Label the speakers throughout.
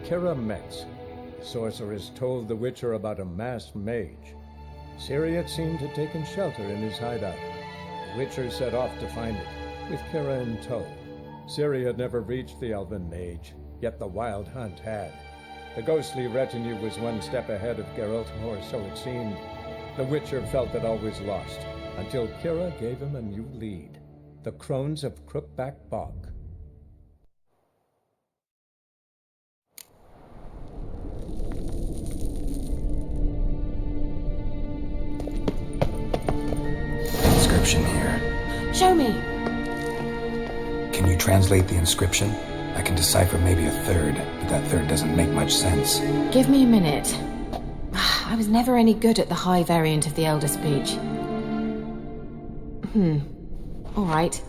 Speaker 1: Keira Metz. Sorceress told the Witcher about a masked mage. Ciri had seemed to have taken shelter in his hideout. The Witcher set off to find it, with Keira in tow. Ciri had never reached the elven mage, yet the wild hunt had. The ghostly retinue was one step ahead of Geralt, or so it seemed. The Witcher felt that all was lost, until Keira gave him a new lead. The Crones of Crookback Bog.
Speaker 2: Inscription here.
Speaker 3: Show me.
Speaker 2: Can you translate the inscription? I can decipher maybe a third, but that third doesn't make much sense.
Speaker 3: Give me a minute. I was never any good at the high variant of the Elder Speech. Alright.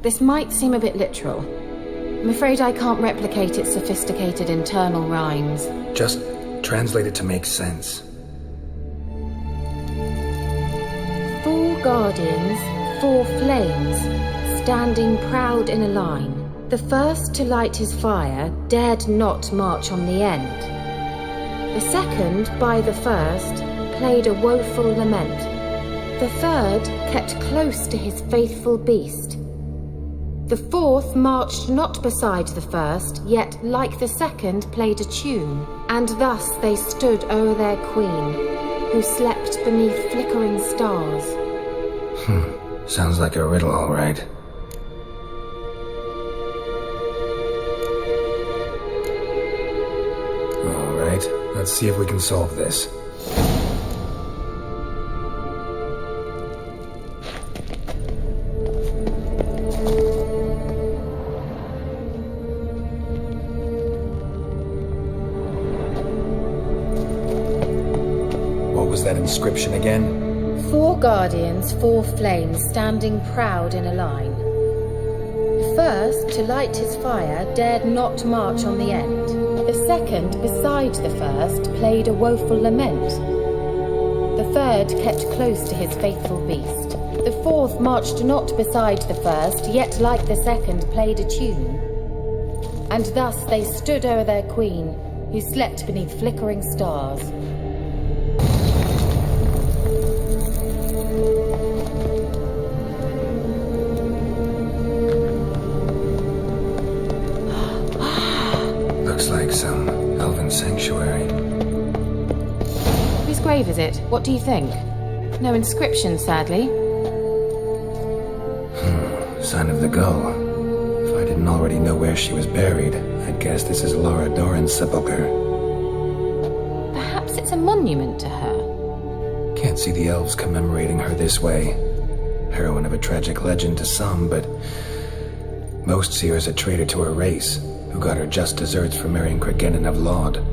Speaker 3: This might seem a bit literal. I'm afraid I can't replicate its sophisticated internal rhymes.
Speaker 2: Just translate it to make sense.
Speaker 3: 4 guardians, 4 flames, standing proud in a line. The first to light his fire dared not march on the end. The second, by the first, played a woeful lament. The third kept close to his faithful beast. The fourth marched not beside the first, yet like the second played a tune. And thus they stood o'er their queen, who slept beneath flickering stars.
Speaker 2: Sounds like a riddle, all right. All right, let's see if we can solve this. What was that inscription again?
Speaker 3: 4 guardians, 4 flames, standing proud in a line. The first, to light his fire, dared not march on the end. The second, beside the first, played a woeful lament. The third kept close to his faithful beast. The fourth marched not beside the first, yet like the second played a tune. And thus they stood o'er their queen, who slept beneath flickering stars.
Speaker 2: Looks like some elven sanctuary.
Speaker 3: Whose grave is it? What do you think? No inscription, sadly.
Speaker 2: Sign of the gull. If I didn't already know where she was buried, I'd guess this is Laura Doran's sepulcher.
Speaker 3: Perhaps it's a monument to her.
Speaker 2: Can't see the elves commemorating her this way. Heroine of a tragic legend to some, but most see her as a traitor to her race, who got her just deserts for marrying Cregennan of Laud.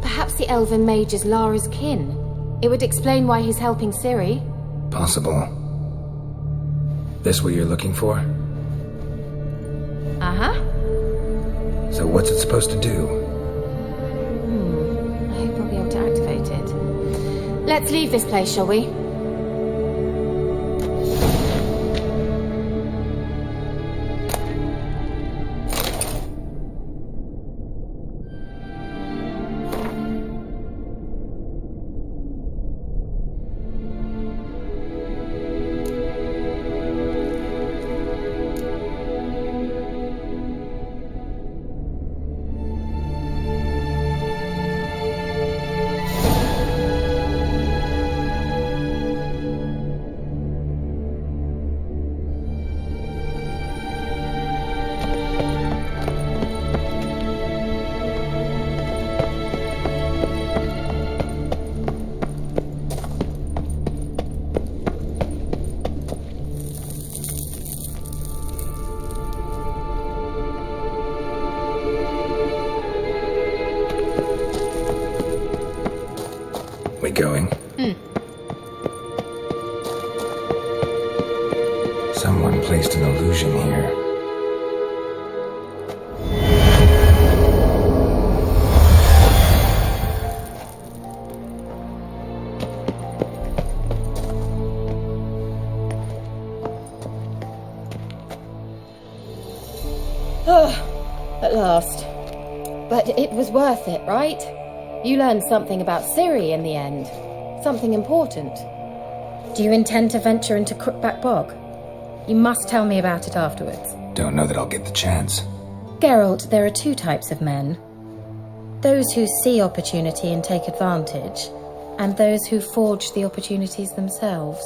Speaker 3: Perhaps the elven mage is Lara's kin. It would explain why he's helping Ciri.
Speaker 2: Possible. This what you're looking for?
Speaker 3: Uh-huh.
Speaker 2: So what's it supposed to do?
Speaker 3: I hope we'll be able to activate it. Let's leave this place, shall we?
Speaker 2: We going? Someone placed an illusion here.
Speaker 3: At last. But it was worth it, right? You learned something about Ciri in the end. Something important. Do you intend to venture into Crookback Bog? You must tell me about it afterwards.
Speaker 2: Don't know that I'll get the chance.
Speaker 3: Geralt, there are two types of men. Those who see opportunity and take advantage, and those who forge the opportunities themselves.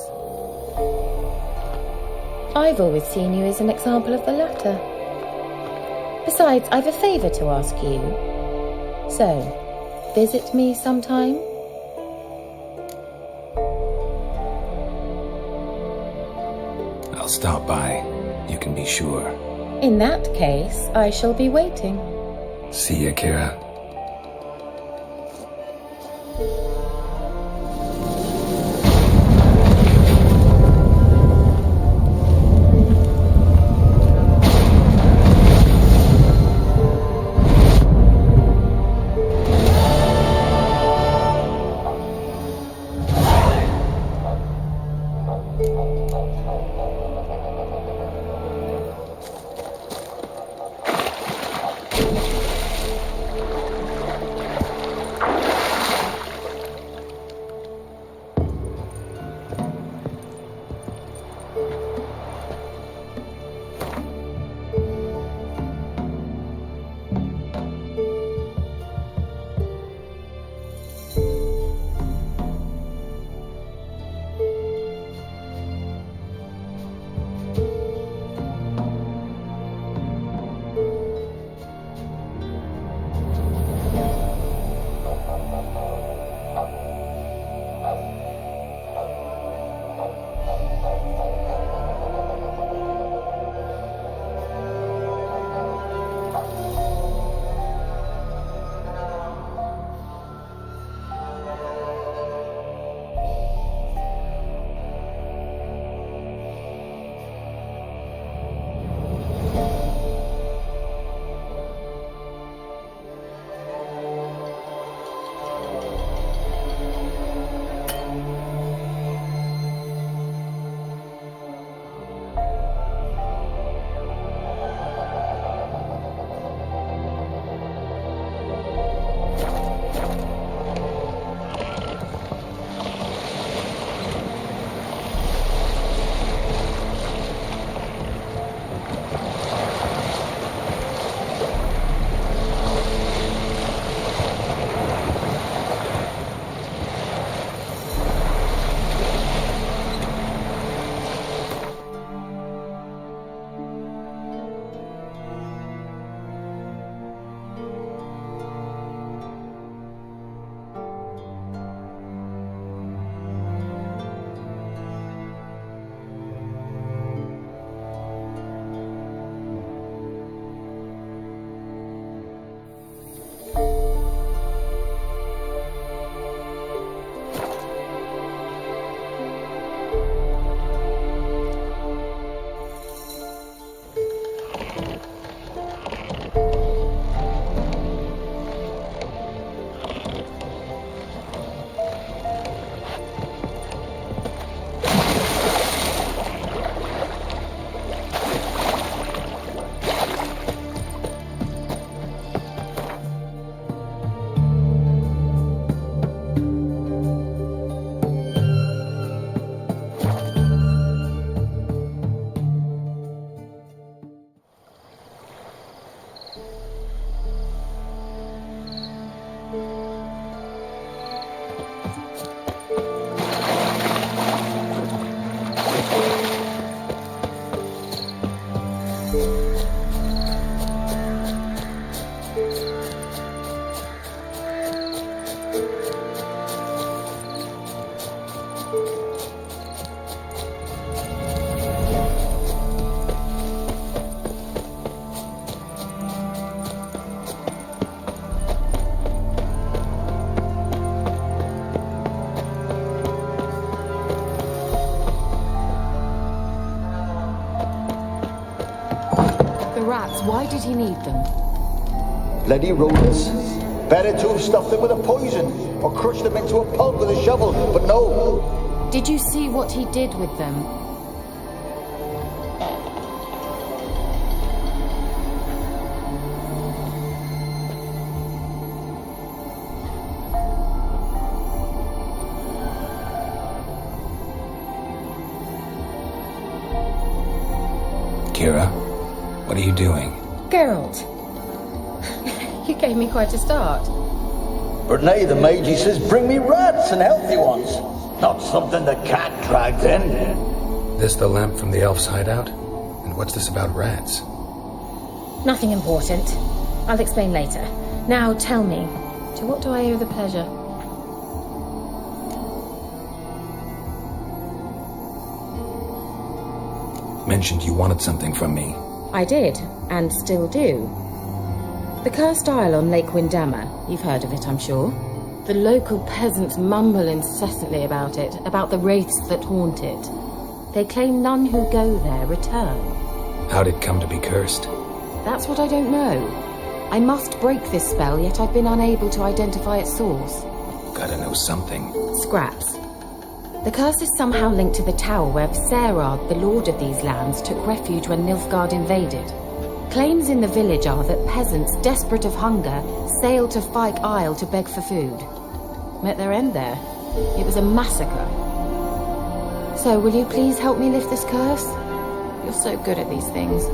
Speaker 3: I've always seen you as an example of the latter. Besides, I've a favour to ask you. So, visit me sometime?
Speaker 2: I'll stop by, you can be sure.
Speaker 3: In that case, I shall be waiting.
Speaker 2: See ya, Keira.
Speaker 3: Rats, why did he need them?
Speaker 4: Bloody rodents. Better to have stuffed them with a poison, or crushed them into a pulp with a shovel, but no.
Speaker 3: Did you see what he did with them?
Speaker 2: Keira, what are you doing?
Speaker 3: Geralt. You gave me quite a start.
Speaker 4: But nay, the mage, he says, bring me rats and healthy ones. Not something the cat dragged in.
Speaker 2: This the lamp from the elf's hideout? And what's this about rats?
Speaker 3: Nothing important. I'll explain later. Now tell me, to what do I owe the pleasure?
Speaker 2: Mentioned you wanted something from me.
Speaker 3: I did, and still do. The cursed isle on Lake Windammer. You've heard of it, I'm sure. The local peasants mumble incessantly about it, about the wraiths that haunt it. They claim none who go there return.
Speaker 2: How'd it come to be cursed?
Speaker 3: That's what I don't know. I must break this spell, yet I've been unable to identify its source.
Speaker 2: Gotta know something.
Speaker 3: Scraps. The curse is somehow linked to the tower where Serad, the lord of these lands, took refuge when Nilfgaard invaded. Claims in the village are that peasants, desperate of hunger, sailed to Fyke Isle to beg for food. Met their end there. It was a massacre. So, will you please help me lift this curse? You're so good at these things.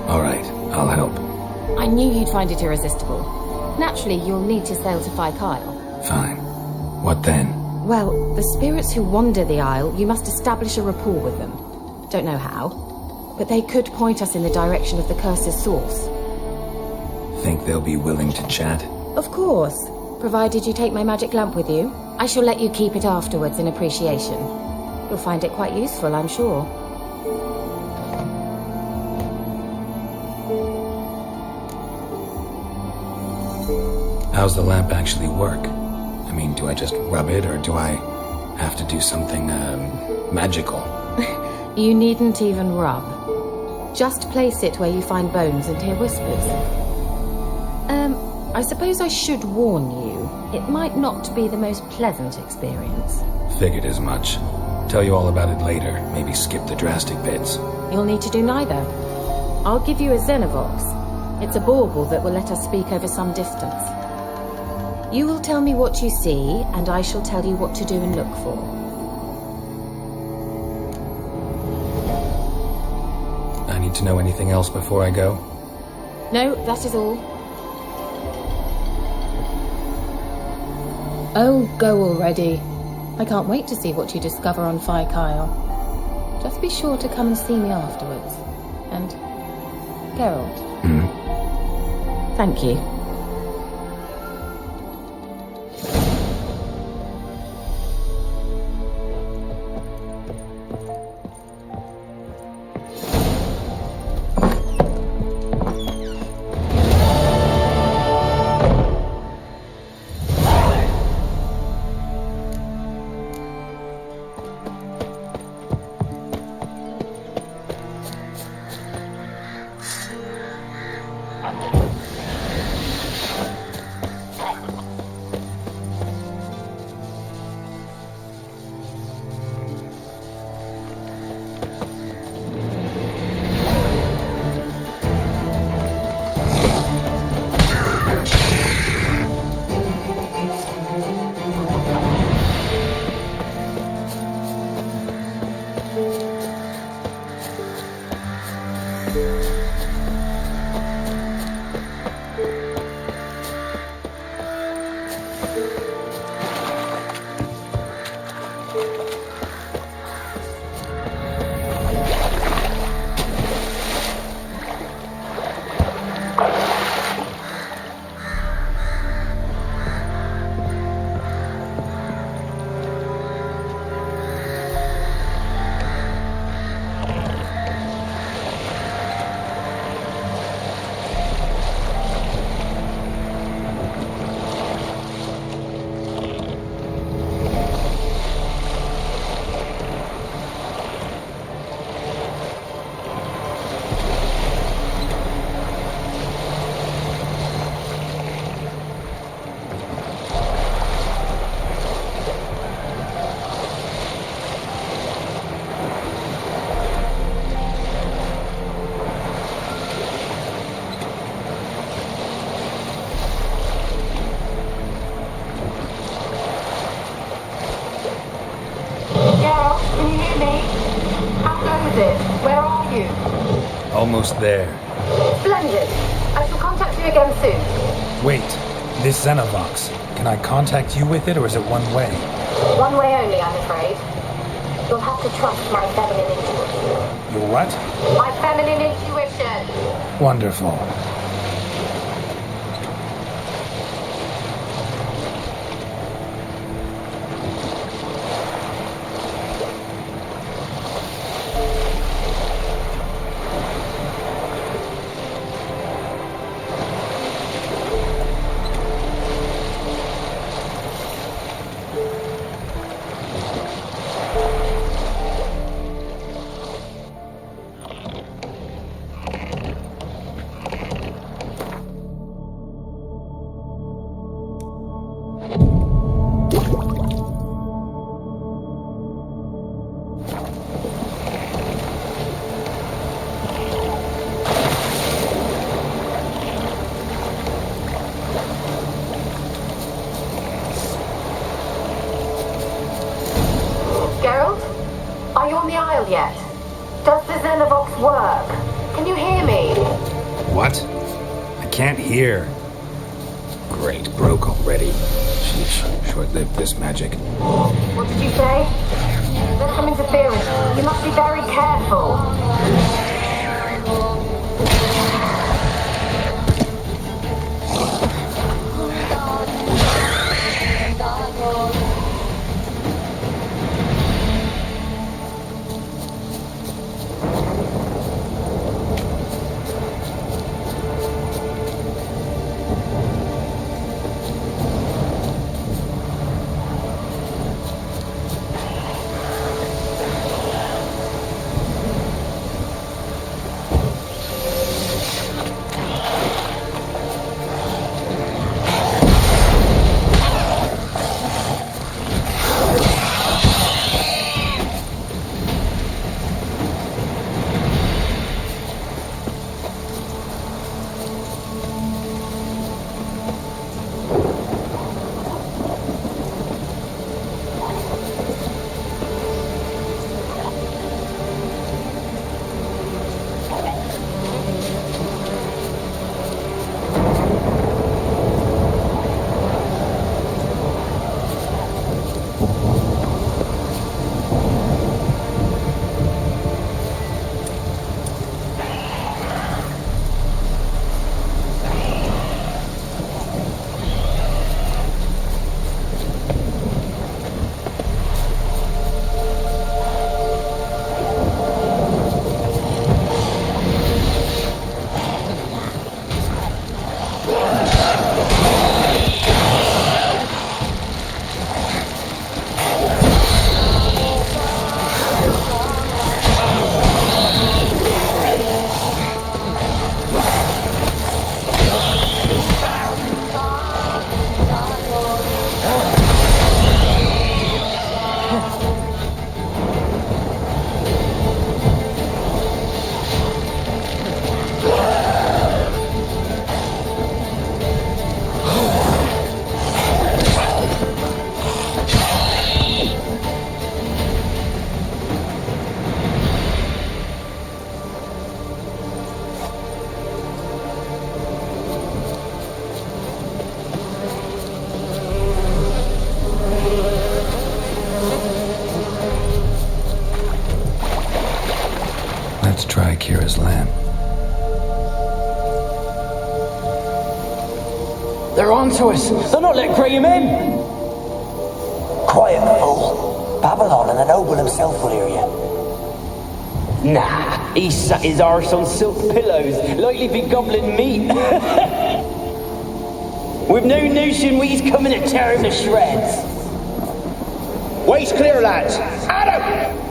Speaker 2: All right, I'll help.
Speaker 3: I knew you'd find it irresistible. Naturally, you'll need to sail to Fyke Isle.
Speaker 2: Fine. What then?
Speaker 3: Well, the spirits who wander the isle, you must establish a rapport with them. Don't know how, but they could point us in the direction of the curse's source.
Speaker 2: Think they'll be willing to chat?
Speaker 3: Of course, provided you take my magic lamp with you. I shall let you keep it afterwards in appreciation. You'll find it quite useful, I'm sure.
Speaker 2: How's the lamp actually work? I mean, do I just rub it, or do I have to do something, magical?
Speaker 3: You needn't even rub. Just place it where you find bones and hear whispers. I suppose I should warn you, it might not be the most pleasant experience.
Speaker 2: Figured as much. Tell you all about it later, maybe skip the drastic bits.
Speaker 3: You'll need to do neither. I'll give you a Xenovox. It's a bauble that will let us speak over some distance. You will tell me what you see, and I shall tell you what to do and look for.
Speaker 2: I need to know anything else before I go?
Speaker 3: No, that is all. Oh, go already. I can't wait to see what you discover on Fyke Isle. Just be sure to come and see me afterwards. And... Geralt. Thank you.
Speaker 2: Almost there.
Speaker 3: Splendid. I shall contact you again soon.
Speaker 2: Wait, this Xenovox. Can I contact you with it, or is it one way?
Speaker 3: One way only, I'm afraid. You'll have to trust my feminine intuition.
Speaker 2: Your what?
Speaker 3: My feminine intuition.
Speaker 2: Wonderful.
Speaker 3: Geralt? Are you on the Isle yet? Does the Xenovox work? Can you hear me?
Speaker 2: What? I can't hear. Great, broke already. Sheesh, short-lived this magic.
Speaker 3: What did you say? There's some interference. You must be very careful.
Speaker 2: Let's try Keira's lamp.
Speaker 5: They're onto us. They're not letting Graham in.
Speaker 6: Quiet, fool. Babylon and the noble himself will hear you.
Speaker 5: Nah, he sat his arse on silk pillows, likely be gobbling meat. We've no notion he's coming to tear him to shreds.
Speaker 7: Way's clear, lads. Adam!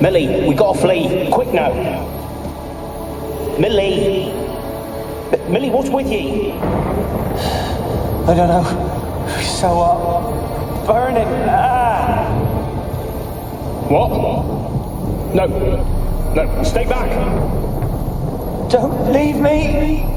Speaker 7: Millie, we gotta flee. Quick now. Millie! Millie, what's with ye?
Speaker 6: I don't know. So hot. Burning. Ah!
Speaker 7: What? No. No, stay back.
Speaker 6: Don't leave me!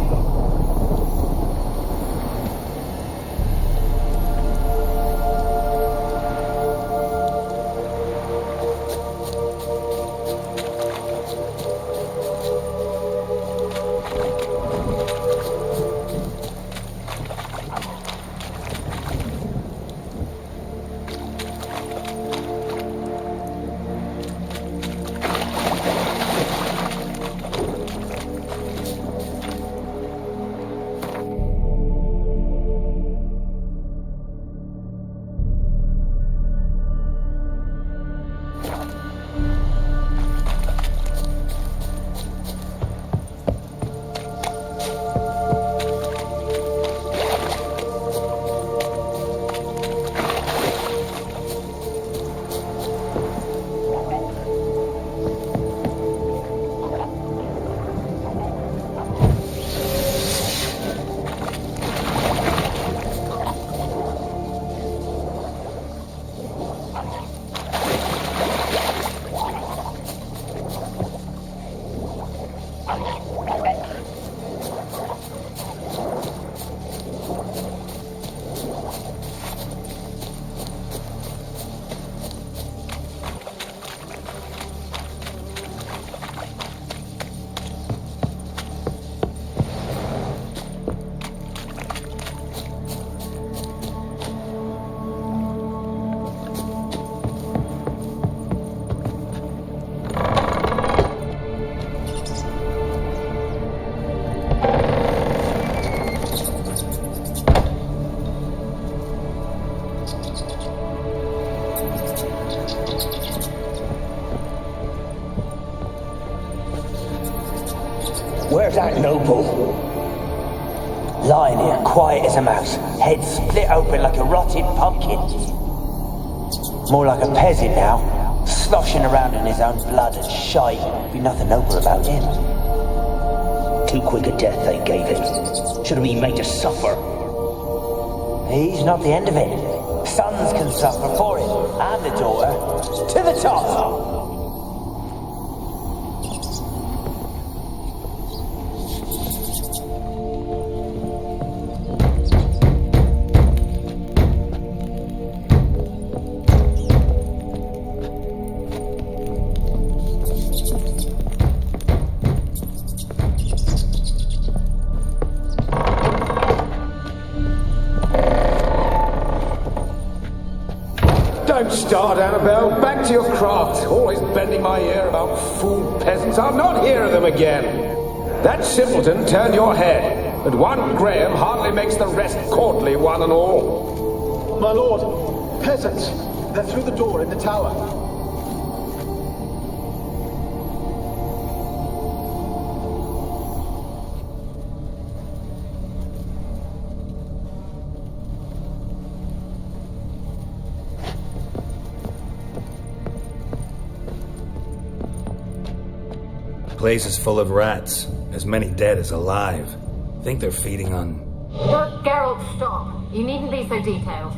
Speaker 7: Where's that noble?
Speaker 6: Lying here, quiet as a mouse, head split open like a rotted pumpkin. More like a peasant now, sloshing around in his own blood and shite. Be nothing noble about him.
Speaker 7: Too quick a death they gave him. Should have been made to suffer.
Speaker 6: He's not the end of it. Sons can suffer for it, and the daughter. To the top!
Speaker 8: Don't start, Annabelle. Back to your craft. Always bending my ear about fool peasants. I'll not hear of them again. That simpleton turned your head, but one Graham hardly makes the rest courtly, one and all.
Speaker 4: My lord, peasants. They're through the door in the tower.
Speaker 2: Place is full of rats, as many dead as alive. Think they're feeding on...
Speaker 3: Look, Geralt, stop. You needn't be so detailed.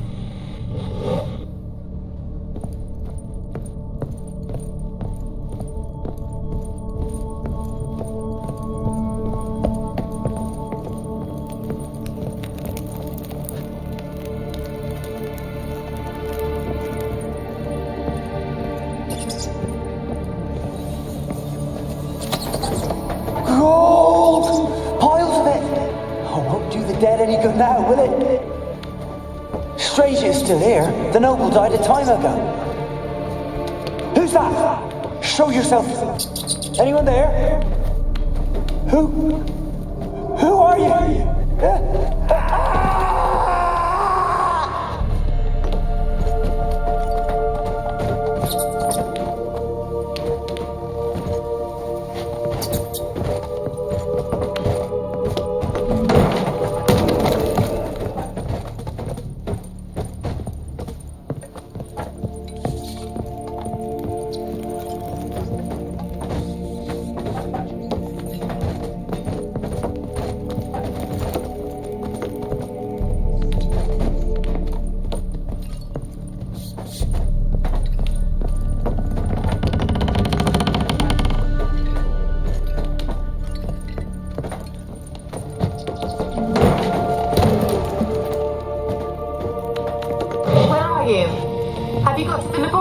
Speaker 6: Now, will it? Strange it's still here. The noble died a time ago. Who's that? Show yourself. Anyone there? Who are you?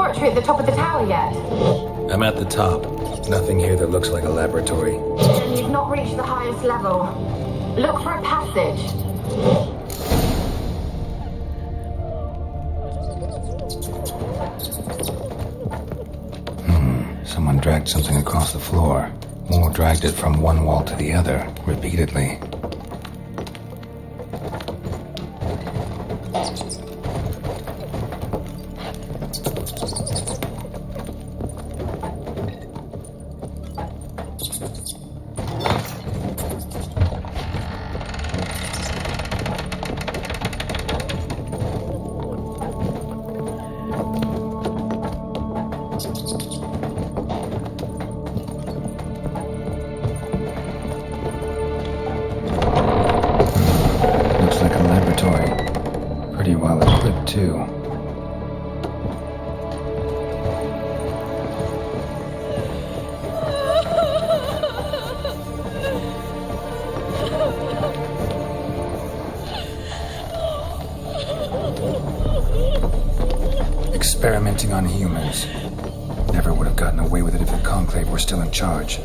Speaker 3: laboratory at the top of the tower yet?
Speaker 2: I'm at the top. Nothing here that looks like a laboratory.
Speaker 3: Then you've not reached the highest level. Look for a passage.
Speaker 2: Someone dragged something across the floor. Or dragged it from one wall to the other, repeatedly. Pretty well equipped, too. Experimenting on humans. Never would have gotten away with it if the Conclave were still in charge.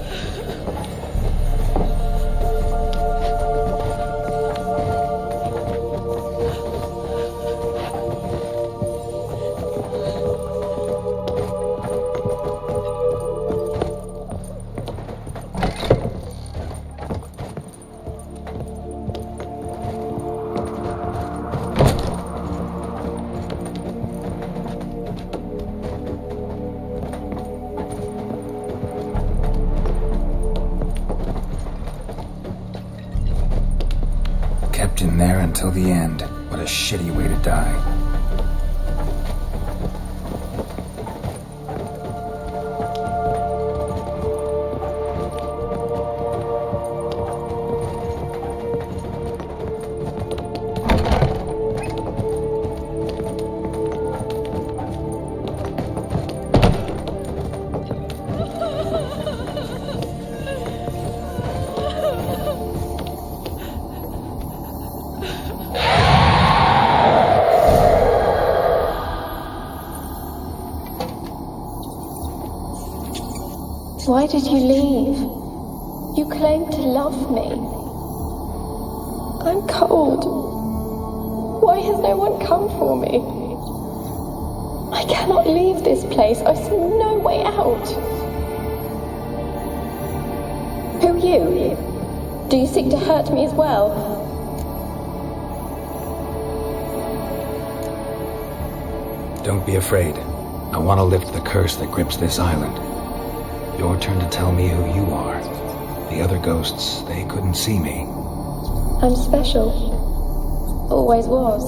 Speaker 2: Kept in there until the end. What a shitty way to die.
Speaker 9: Why did you leave? You claimed to love me. I'm cold. Why has no one come for me? I cannot leave this place. I see no way out. Who are you? Do you seek to hurt me as well?
Speaker 2: Don't be afraid. I want to lift the curse that grips this island. Your turn to tell me who you are. The other ghosts, they couldn't see me.
Speaker 9: I'm special. Always was.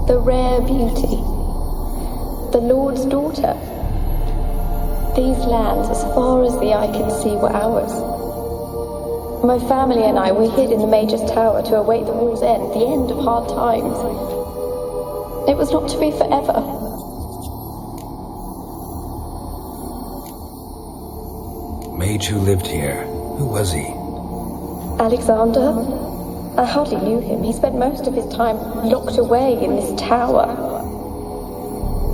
Speaker 9: The rare beauty. The Lord's daughter. These lands, as far as the eye can see, were ours. My family and I, we hid in the Major's Tower to await the war's end, the end of hard times. It was not to be forever.
Speaker 2: Mage who lived here. Who was he?
Speaker 9: Alexander? I hardly knew him. He spent most of his time locked away in this tower.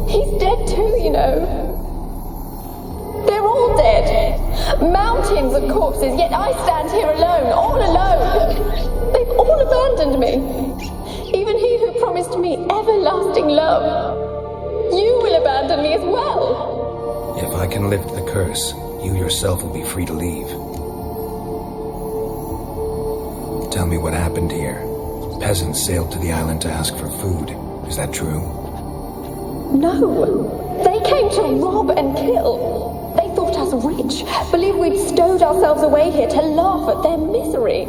Speaker 9: He's dead too, you know. They're all dead. Mountains of corpses, yet I stand here alone, all alone. They've all abandoned me. Even he who promised me everlasting love. You will abandon me as well.
Speaker 2: If I can lift the curse, you yourself will be free to leave. Tell me what happened here. Peasants sailed to the island to ask for food. Is that true?
Speaker 9: No. They came to rob and kill. They thought us rich, believed we'd stowed ourselves away here to laugh at their misery.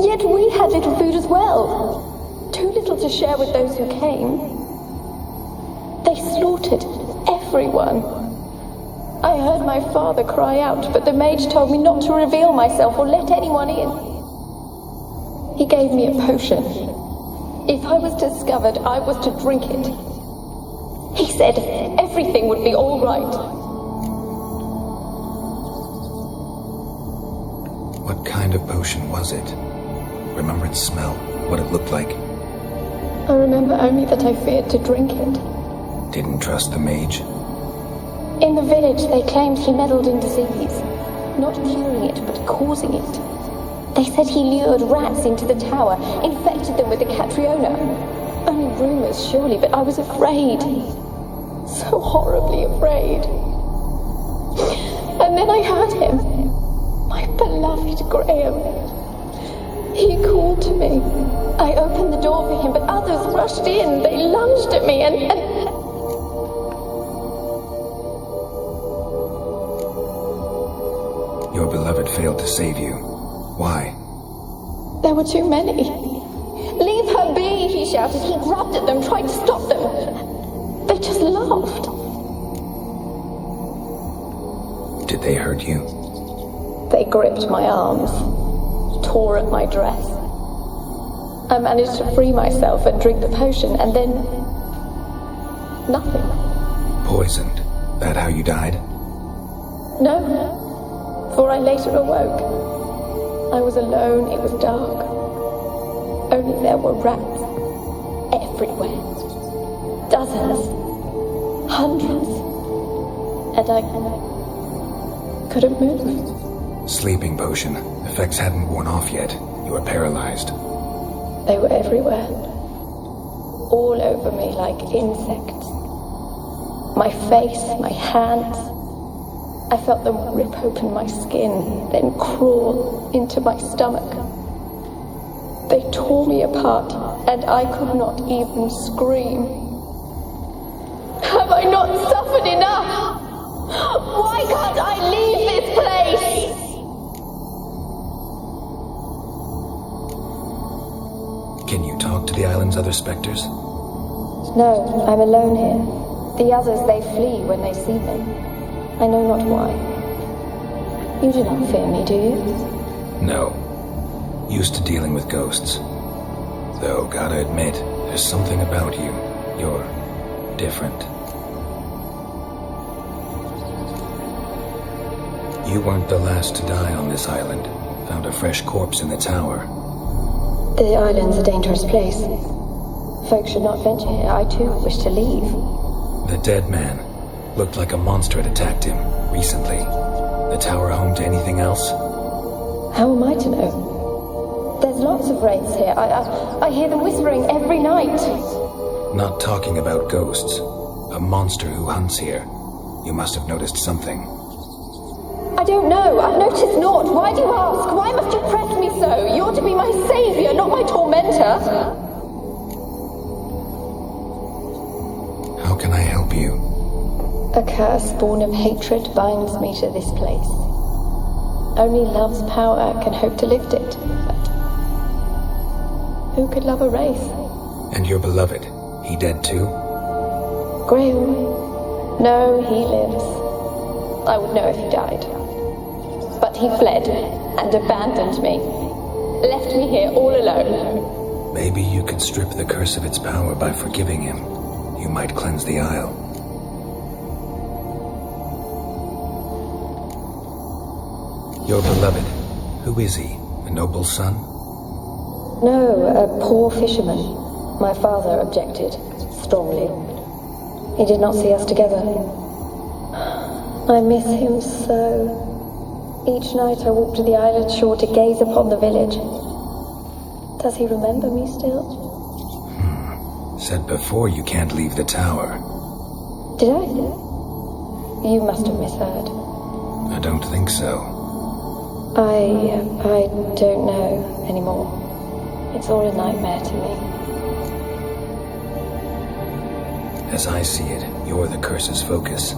Speaker 9: Yet we had little food as well. Too little to share with those who came. They slaughtered everyone. I heard my father cry out, but the mage told me not to reveal myself or let anyone in. He gave me a potion. If I was discovered, I was to drink it. He said everything would be all right.
Speaker 2: What kind of potion was it? Remember its smell? What it looked like?
Speaker 9: I remember only that I feared to drink it.
Speaker 2: Didn't trust the mage?
Speaker 9: In the village, they claimed he meddled in disease. Not curing it, but causing it. They said he lured rats into the tower, infected them with the Catriona. Only rumors, surely, but I was afraid. So horribly afraid. And then I heard him. My beloved Graham. He called to me. I opened the door for him, but others rushed in. They lunged at me and...
Speaker 2: Your beloved failed to save you. Why?
Speaker 9: There were too many. Leave her be, he shouted. He grabbed at them, tried to stop them. They just laughed.
Speaker 2: Did they hurt you?
Speaker 9: They gripped my arms, tore at my dress. I managed to free myself and drink the potion, and then... nothing.
Speaker 2: Poisoned? That how you died?
Speaker 9: No, for I later awoke. I was alone, it was dark. Only there were rats everywhere. Dozens. Hundreds. And I couldn't move.
Speaker 2: Sleeping potion. Effects hadn't worn off yet. You were paralyzed.
Speaker 9: They were everywhere. All over me like insects. My face, my hands. I felt them rip open my skin, then crawl into my stomach. They tore me apart, and I could not even scream. Have I not suffered enough? Why can't I leave this place?
Speaker 2: Can you talk to the island's other specters?
Speaker 9: No, I'm alone here. The others, they flee when they see me. I know not why. You do not fear me, do you?
Speaker 2: No. Used to dealing with ghosts. Though, gotta admit, there's something about you. You're different. You weren't the last to die on this island. Found a fresh corpse in the tower.
Speaker 9: The island's a dangerous place. Folks should not venture here. I too wish to leave.
Speaker 2: The dead man. Looked like a monster had attacked him, recently. The tower home to anything else?
Speaker 9: How am I to know? There's lots of wraiths here. I hear them whispering every night.
Speaker 2: Not talking about ghosts. A monster who hunts here. You must have noticed something.
Speaker 9: I don't know. I've noticed naught. Why do you ask? Why must you press me so? You're to be my savior, not my tormentor.
Speaker 2: How can I help you?
Speaker 9: A curse born of hatred binds me to this place. Only love's power can hope to lift it. But who could love a wraith?
Speaker 2: And your beloved, he dead too?
Speaker 9: Graham? No, he lives. I would know if he died. But he fled and abandoned me. Left me here all alone.
Speaker 2: Maybe you could strip the curse of its power by forgiving him. You might cleanse the isle. Your beloved, who is he? A noble son?
Speaker 9: No, a poor fisherman. My father objected, strongly. He did not see us together. I miss him so. Each night I walk to the island shore to gaze upon the village. Does he remember me still?
Speaker 2: Said before you can't leave the tower.
Speaker 9: Did I? You must have misheard.
Speaker 2: I don't think so.
Speaker 9: I don't know anymore. It's all a nightmare to me.
Speaker 2: As I see it, you're the curse's focus.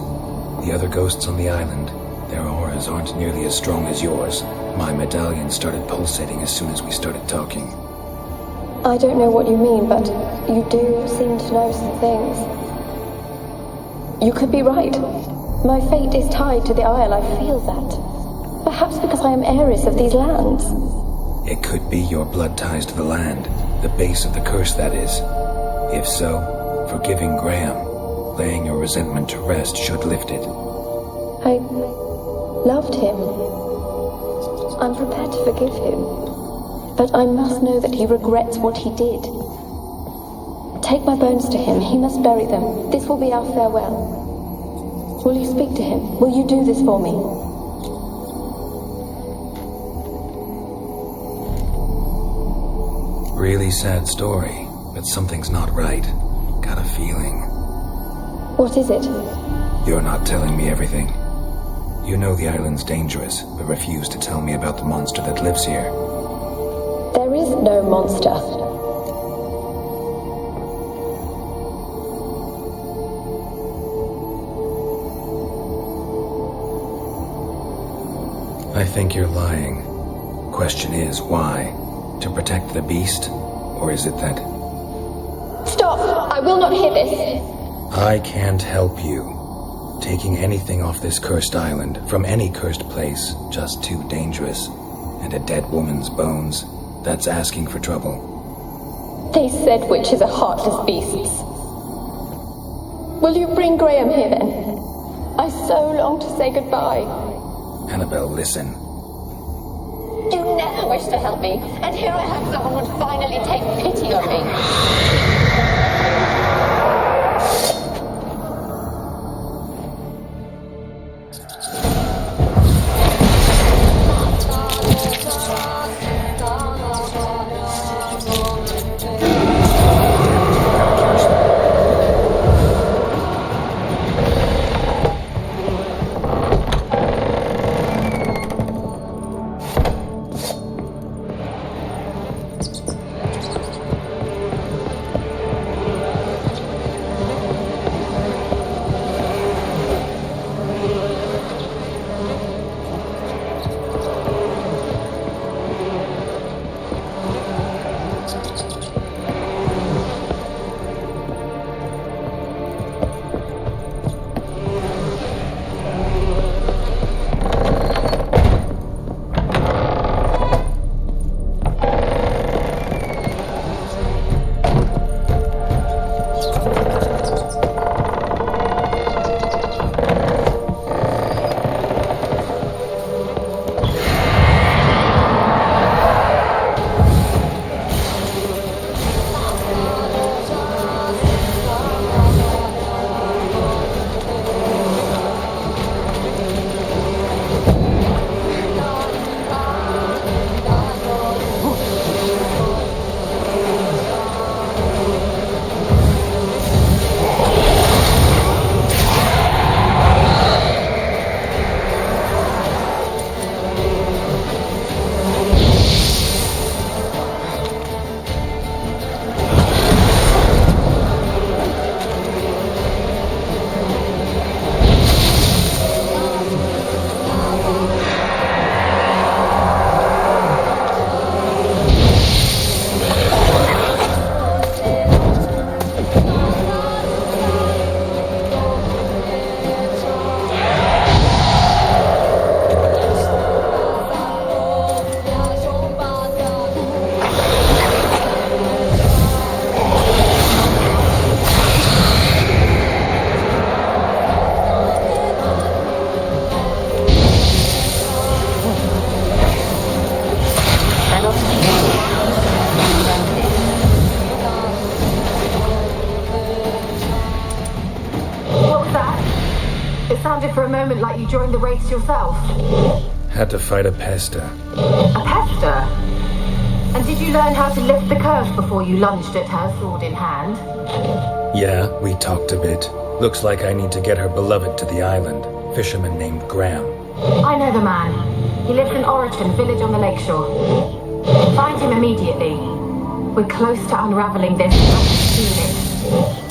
Speaker 2: The other ghosts on the island, their auras aren't nearly as strong as yours. My medallion started pulsating as soon as we started talking.
Speaker 9: I don't know what you mean, but you do seem to know some things. You could be right. My fate is tied to the Isle, I feel that. Perhaps because I am heiress of these lands.
Speaker 2: It could be your blood ties to the land, the base of the curse, that is. If so, forgiving Graham, laying your resentment to rest should lift it.
Speaker 9: I loved him. I'm prepared to forgive him. But I must know that he regrets what he did. take my bones to him. He must bury them. This will be our farewell. Will you speak to him? Will you do this for me?
Speaker 2: Really sad story, but something's not right. Got a feeling.
Speaker 9: What is it?
Speaker 2: You're not telling me everything. You know the island's dangerous, but refuse to tell me about the monster that lives here.
Speaker 9: There is no monster.
Speaker 2: I think you're lying. Question is, why? To protect the beast? Or is it that...
Speaker 9: Stop! I will not hear this!
Speaker 2: I can't help you. Taking anything off this cursed island, from any cursed place, just too dangerous. And a dead woman's bones, that's asking for trouble.
Speaker 9: They said witches are heartless beasts. Will you bring Graham here then? I so long to say goodbye.
Speaker 2: Annabelle, listen.
Speaker 9: You never wished to help me, and here I have someone who would finally take pity on me.
Speaker 3: For a moment like you joined the race yourself.
Speaker 2: Had to fight a pester.
Speaker 3: A pester? And did you learn how to lift the curse before you lunged at her, sword in hand?
Speaker 2: Yeah, we talked a bit. Looks like I need to get her beloved to the island. Fisherman named Graham.
Speaker 3: I know the man. He lives in Oriton, village on the lakeshore. Find him immediately. We're close to unraveling this. I can feel it.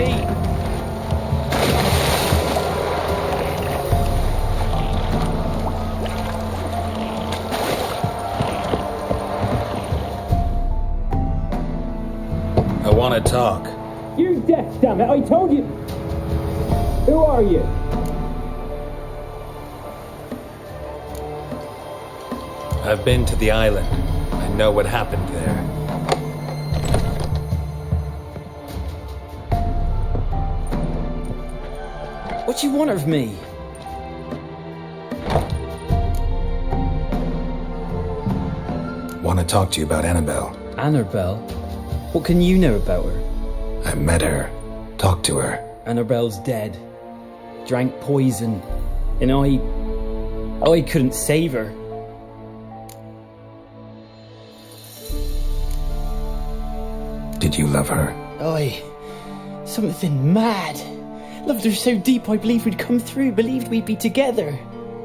Speaker 5: me!
Speaker 2: I want to talk.
Speaker 5: You're deaf, damn it! I told you! Who are you?
Speaker 2: I've been to the island. I know what happened there.
Speaker 5: What do you want of me?
Speaker 2: Want to talk to you about Annabelle.
Speaker 5: Annabelle? What can you know about her?
Speaker 2: I met her. Talked to her.
Speaker 5: Annabelle's dead. Drank poison. And I couldn't save her.
Speaker 2: Did you love her?
Speaker 5: Something mad. Loved her so deep I believed we'd come through, believed we'd be together.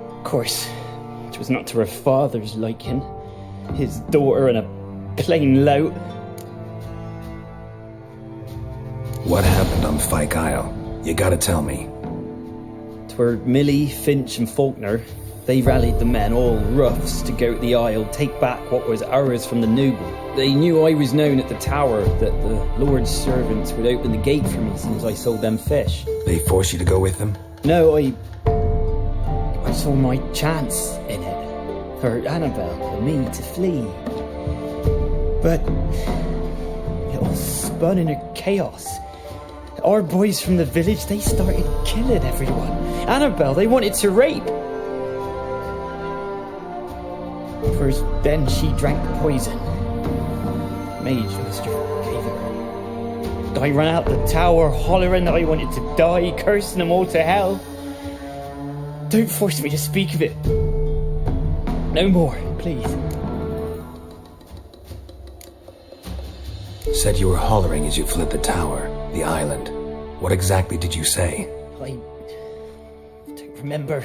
Speaker 5: Of course, it was not to her father's liking. His daughter and a plain lout.
Speaker 2: What happened on Fyke Isle? You gotta tell me.
Speaker 5: 'Twere Millie, Finch and Faulkner. They rallied the men, all roughs, to go to the Isle, take back what was ours from the noble. They knew I was known at the tower, that the Lord's servants would open the gate for me since I sold them fish.
Speaker 2: They forced you to go with them?
Speaker 5: No, I saw my chance in it. For Annabelle and me to flee. But it all spun in a chaos. Our boys from the village, they started killing everyone. Annabelle, they wanted to rape. First, then she drank the poison. Mage must have gave it her. I ran out the tower, hollering that I wanted to die, cursing them all to hell. Don't force me to speak of it. No more, please.
Speaker 2: Said you were hollering as you fled the tower, the island. What exactly did you say?
Speaker 5: I don't remember.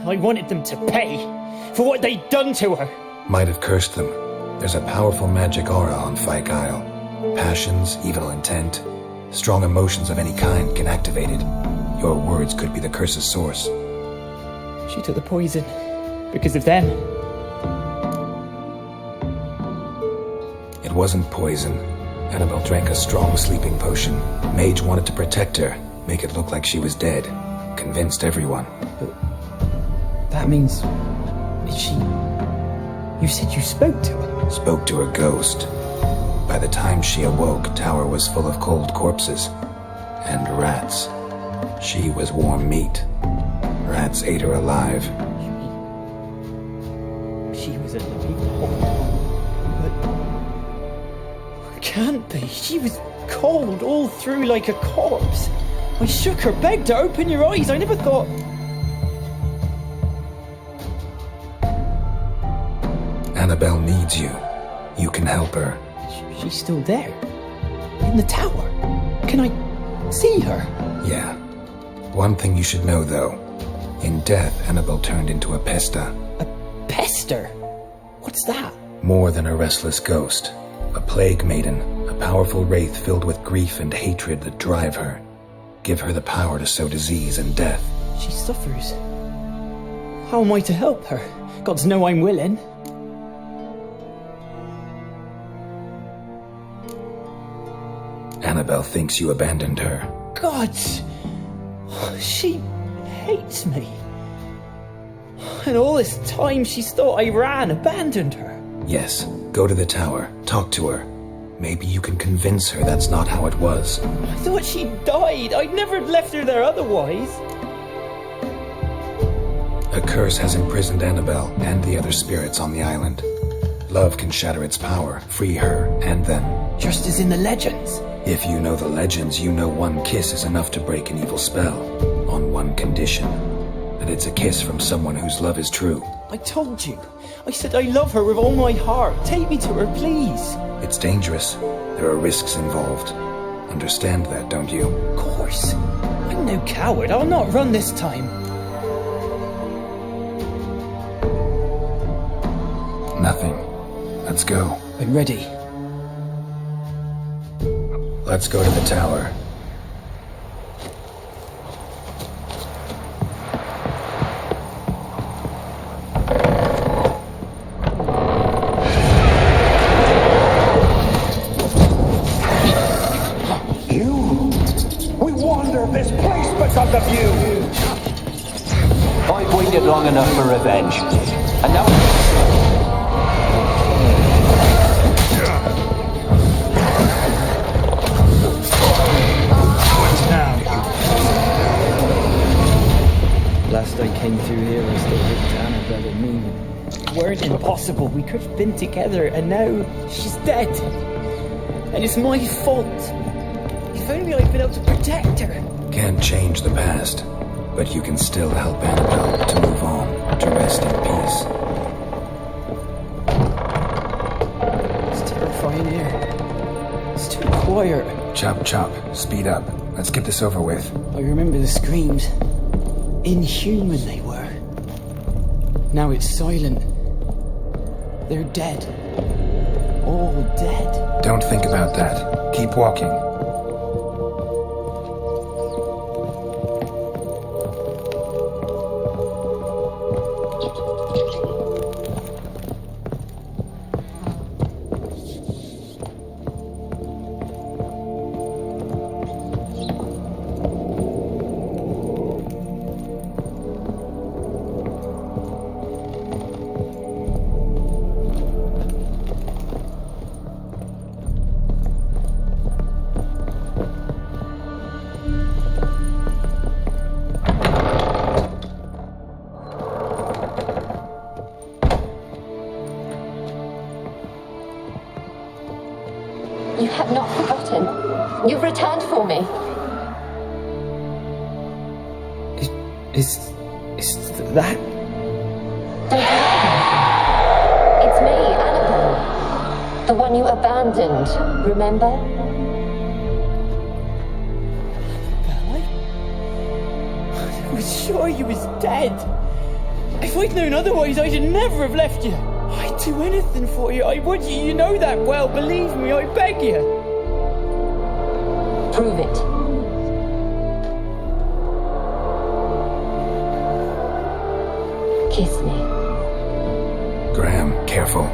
Speaker 5: I wanted them to pay for what they'd done to her.
Speaker 2: Might have cursed them. There's a powerful magic aura on Fyke Isle. Passions, evil intent, strong emotions of any kind can activate it. Your words could be the curse's source.
Speaker 5: She took the poison because of them.
Speaker 2: It wasn't poison. Annabelle drank a strong sleeping potion. Mage wanted to protect her, make it look like she was dead. Convinced everyone.
Speaker 5: But that means... You said you spoke to her?
Speaker 2: Spoke to a ghost. By the time she awoke, tower was full of cold corpses. And rats. She was warm meat. Rats ate her alive.
Speaker 5: She was alive? But... It can't be. She was cold all through like a corpse. I shook her, begged her, open your eyes. I never thought...
Speaker 2: Annabelle needs you. You can help her.
Speaker 5: She's still there. In the tower. Can I see her?
Speaker 2: Yeah. One thing you should know, though. In death, Annabelle turned into a pesta.
Speaker 5: A pester? What's that?
Speaker 2: More than a restless ghost. A plague maiden. A powerful wraith filled with grief and hatred that drive her. Give her the power to sow disease and death.
Speaker 5: She suffers. How am I to help her? Gods know I'm willing.
Speaker 2: Annabelle thinks you abandoned her.
Speaker 5: Gods! She hates me. And all this time she's thought I abandoned her.
Speaker 2: Yes, go to the tower, talk to her. Maybe you can convince her that's not how it was.
Speaker 5: I thought she died. I'd never left her there otherwise.
Speaker 2: A curse has imprisoned Annabelle and the other spirits on the island. Love can shatter its power, free her and them.
Speaker 5: Just as in the legends.
Speaker 2: If you know the legends, you know one kiss is enough to break an evil spell. On one condition. That it's a kiss from someone whose love is true.
Speaker 5: I told you. I said I love her with all my heart. Take me to her, please.
Speaker 2: It's dangerous. There are risks involved. Understand that, don't you?
Speaker 5: Of course. I'm no coward. I'll not run this time.
Speaker 2: Nothing. Let's go.
Speaker 5: I'm ready.
Speaker 2: Let's go to the tower.
Speaker 4: We wander this place because of you!
Speaker 6: I've waited long enough for revenge. And now...
Speaker 5: Last I came through here was the with Annabelle and me. It weren't impossible. We could have been together, and now she's dead. And it's my fault. If only I'd been able to protect her.
Speaker 2: Can't change the past, but you can still help Annabelle to move on, to rest in peace.
Speaker 5: It's terrifying here. It's too quiet.
Speaker 2: Chop, chop. Speed up. Let's get this over with.
Speaker 5: I remember the screams. Inhuman they were. Now it's silent. They're dead. All dead.
Speaker 2: Don't think about that. Keep walking.
Speaker 9: You have not forgotten. You've returned for me.
Speaker 5: Is that?
Speaker 9: Don't worry. It's me, Annabelle. The one you abandoned, remember?
Speaker 5: I was sure you was dead. If I'd known otherwise, I'd never have left you. I'd do anything for you. I would. You know that well. Believe me, I beg you.
Speaker 9: Prove it. Kiss me.
Speaker 2: Graham, careful.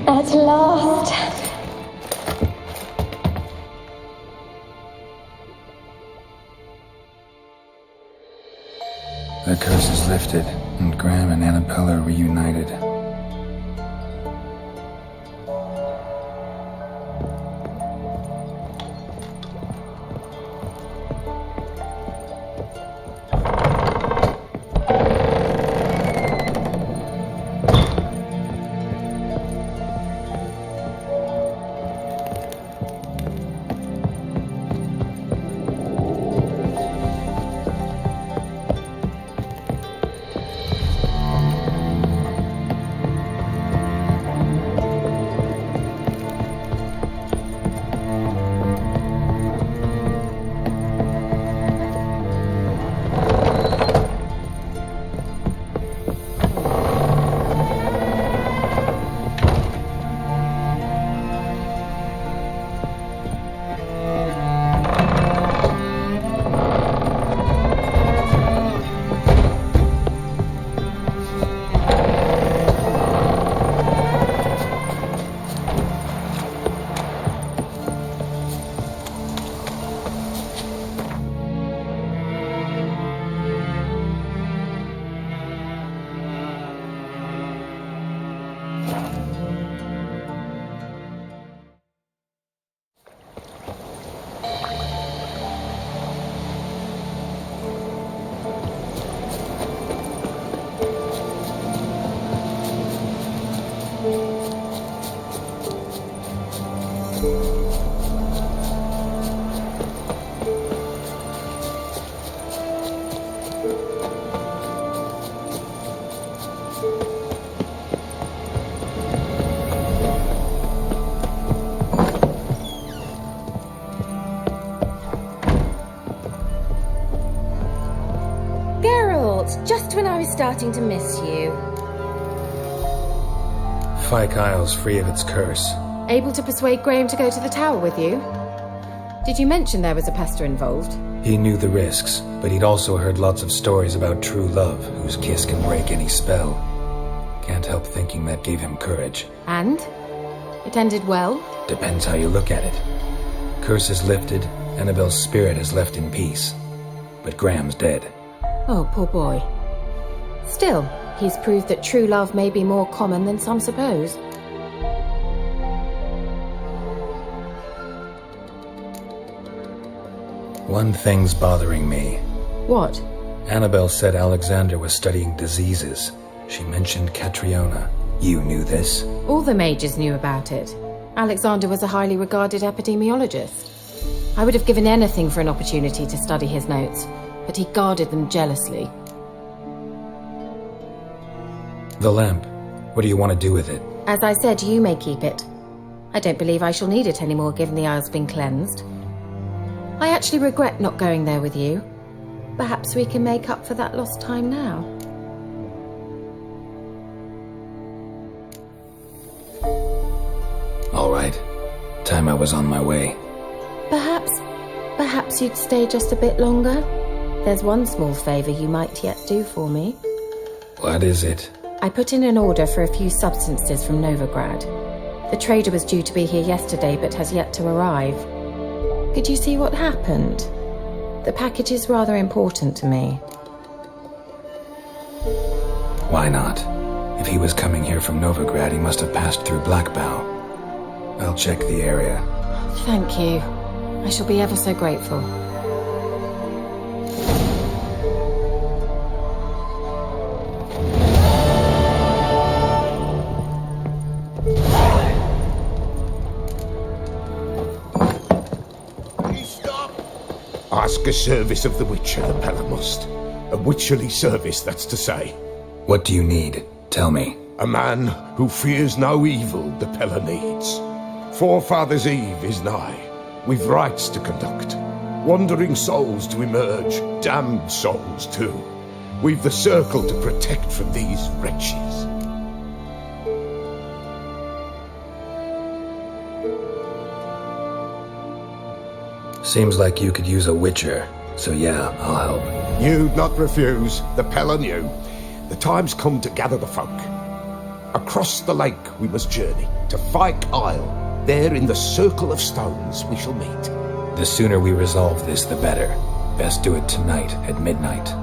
Speaker 9: At last.
Speaker 2: The curse is lifted, and Graham and Annabelle are reunited.
Speaker 3: Geralt, just when I was starting to miss you.
Speaker 2: Fyke Isle's free of its curse.
Speaker 3: Able to persuade Graham to go to the tower with you? Did you mention there was a pester involved?
Speaker 2: He knew the risks, but he'd also heard lots of stories about true love, whose kiss can break any spell. Can't help thinking that gave him courage.
Speaker 3: And? It ended well?
Speaker 2: Depends how you look at it. Curse is lifted, Annabelle's spirit is left in peace. But Graham's dead.
Speaker 3: Oh, poor boy. Still, he's proved that true love may be more common than some suppose.
Speaker 2: One thing's bothering me.
Speaker 3: What?
Speaker 2: Annabelle said Alexander was studying diseases. She mentioned Catriona. You knew this?
Speaker 3: All the mages knew about it. Alexander was a highly regarded epidemiologist. I would have given anything for an opportunity to study his notes, but he guarded them jealously.
Speaker 2: The lamp. What do you want to do with it?
Speaker 3: As I said, you may keep it. I don't believe I shall need it anymore, given the Isle's been cleansed. I actually regret not going there with you. Perhaps we can make up for that lost time now.
Speaker 2: All right. Time I was on my way.
Speaker 3: Perhaps you'd stay just a bit longer? There's one small favor you might yet do for me.
Speaker 2: What is it?
Speaker 3: I put in an order for a few substances from Novigrad. The trader was due to be here yesterday, but has yet to arrive. Could you see what happened? The package is rather important to me.
Speaker 2: Why not? If he was coming here from Novigrad, he must have passed through Blackbow. I'll check the area.
Speaker 3: Thank you. I shall be ever so grateful.
Speaker 8: Ask a service of the Witcher, the Pella must. A witcherly service, that's to say.
Speaker 2: What do you need? Tell me.
Speaker 8: A man who fears no evil the Pella needs. Forefathers' Eve is nigh. We've rites to conduct. Wandering souls to emerge, damned souls too. We've the circle to protect from these wretches.
Speaker 2: Seems like you could use a witcher, so yeah, I'll help.
Speaker 8: You'd not refuse, the Pella knew. The time's come to gather the folk. Across the lake we must journey, to Fyke Isle. There in the circle of stones we shall meet.
Speaker 2: The sooner we resolve this, the better. Best do it tonight at midnight.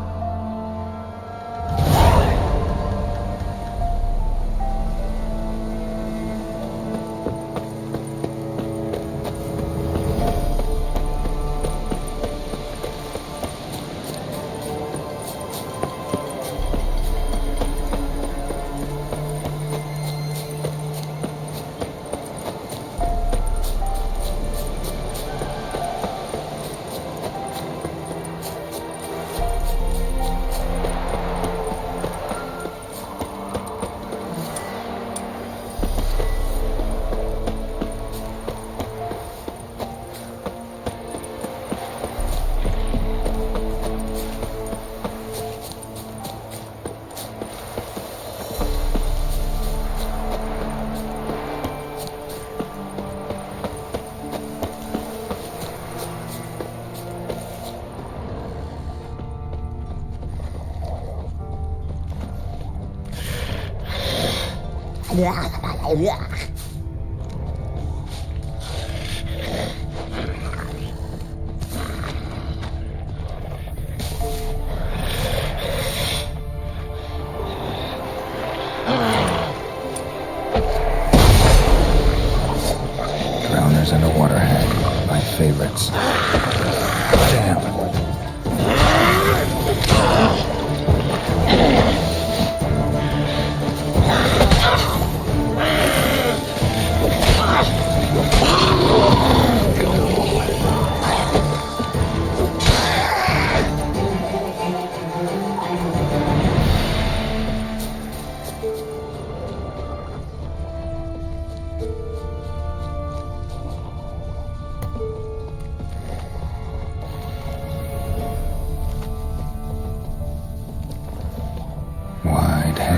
Speaker 2: Drowners and a water hag, my favorites. Damn.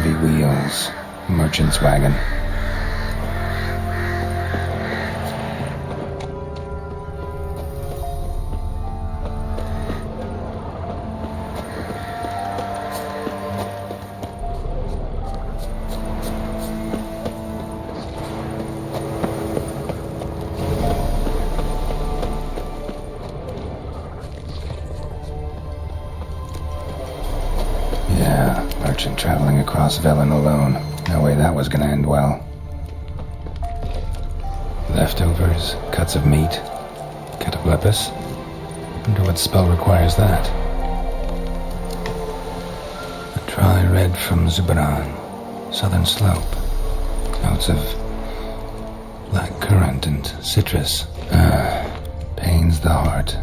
Speaker 2: Heavy wheels. Merchant's wagon. Traveling across Velen alone. No way that was gonna end well. Leftovers, cuts of meat, cataplepis. Wonder what spell requires that. A dry red from Zubaran, southern slope. Notes of black currant and citrus. Pains the heart.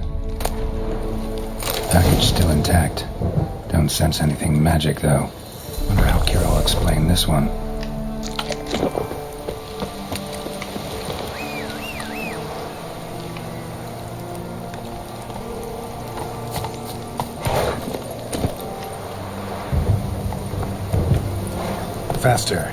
Speaker 2: Package still intact. Don't sense anything magic though. Wonder how Keira will explain this one. Faster.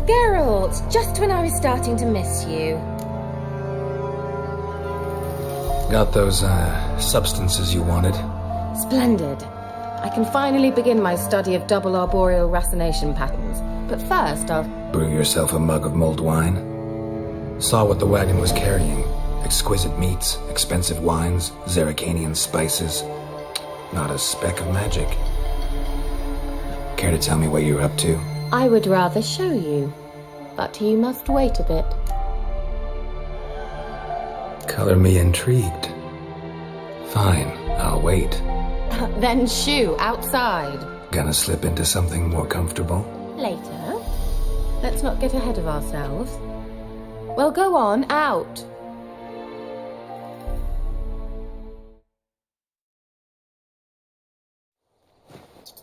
Speaker 3: Geralt, just when I was starting to miss you.
Speaker 2: Got those, substances you wanted?
Speaker 3: Splendid. I can finally begin my study of double arboreal racination patterns. But first, I'll...
Speaker 2: Brew yourself a mug of mulled wine? Saw what the wagon was carrying. Exquisite meats, expensive wines, Zeracanian spices. Not a speck of magic. Care to tell me what you're up to?
Speaker 3: I would rather show you, but you must wait a bit.
Speaker 2: Color me intrigued. Fine, I'll wait.
Speaker 3: Then shoo, outside.
Speaker 2: Gonna slip into something more comfortable?
Speaker 3: Later. Let's not get ahead of ourselves. Well, go on, out.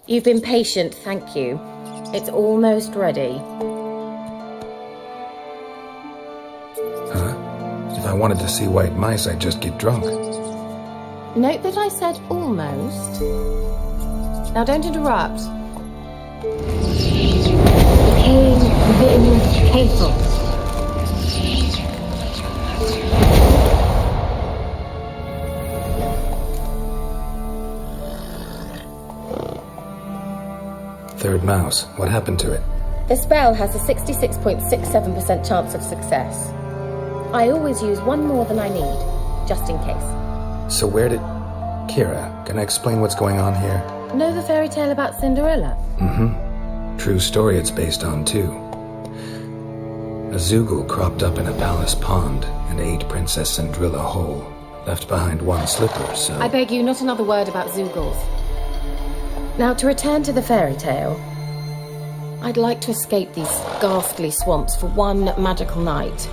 Speaker 3: You've been patient, thank you. It's almost ready.
Speaker 2: Huh? If I wanted to see white mice, I'd just get drunk.
Speaker 3: Note that I said almost. Now don't interrupt. Careful.
Speaker 2: Third mouse. What happened to it?
Speaker 3: The spell has a 66.67% chance of success. I always use one more than I need, just in case.
Speaker 2: So where did... Keira, can I explain what's going on here?
Speaker 3: Know the fairy tale about Cinderella?
Speaker 2: Mm-hmm. True story it's based on, too. A Zoogle cropped up in a palace pond and ate Princess Cinderella whole. Left behind one slipper, so...
Speaker 3: I beg you, not another word about Zoogles. Now, to return to the fairy tale, I'd like to escape these ghastly swamps for one magical night.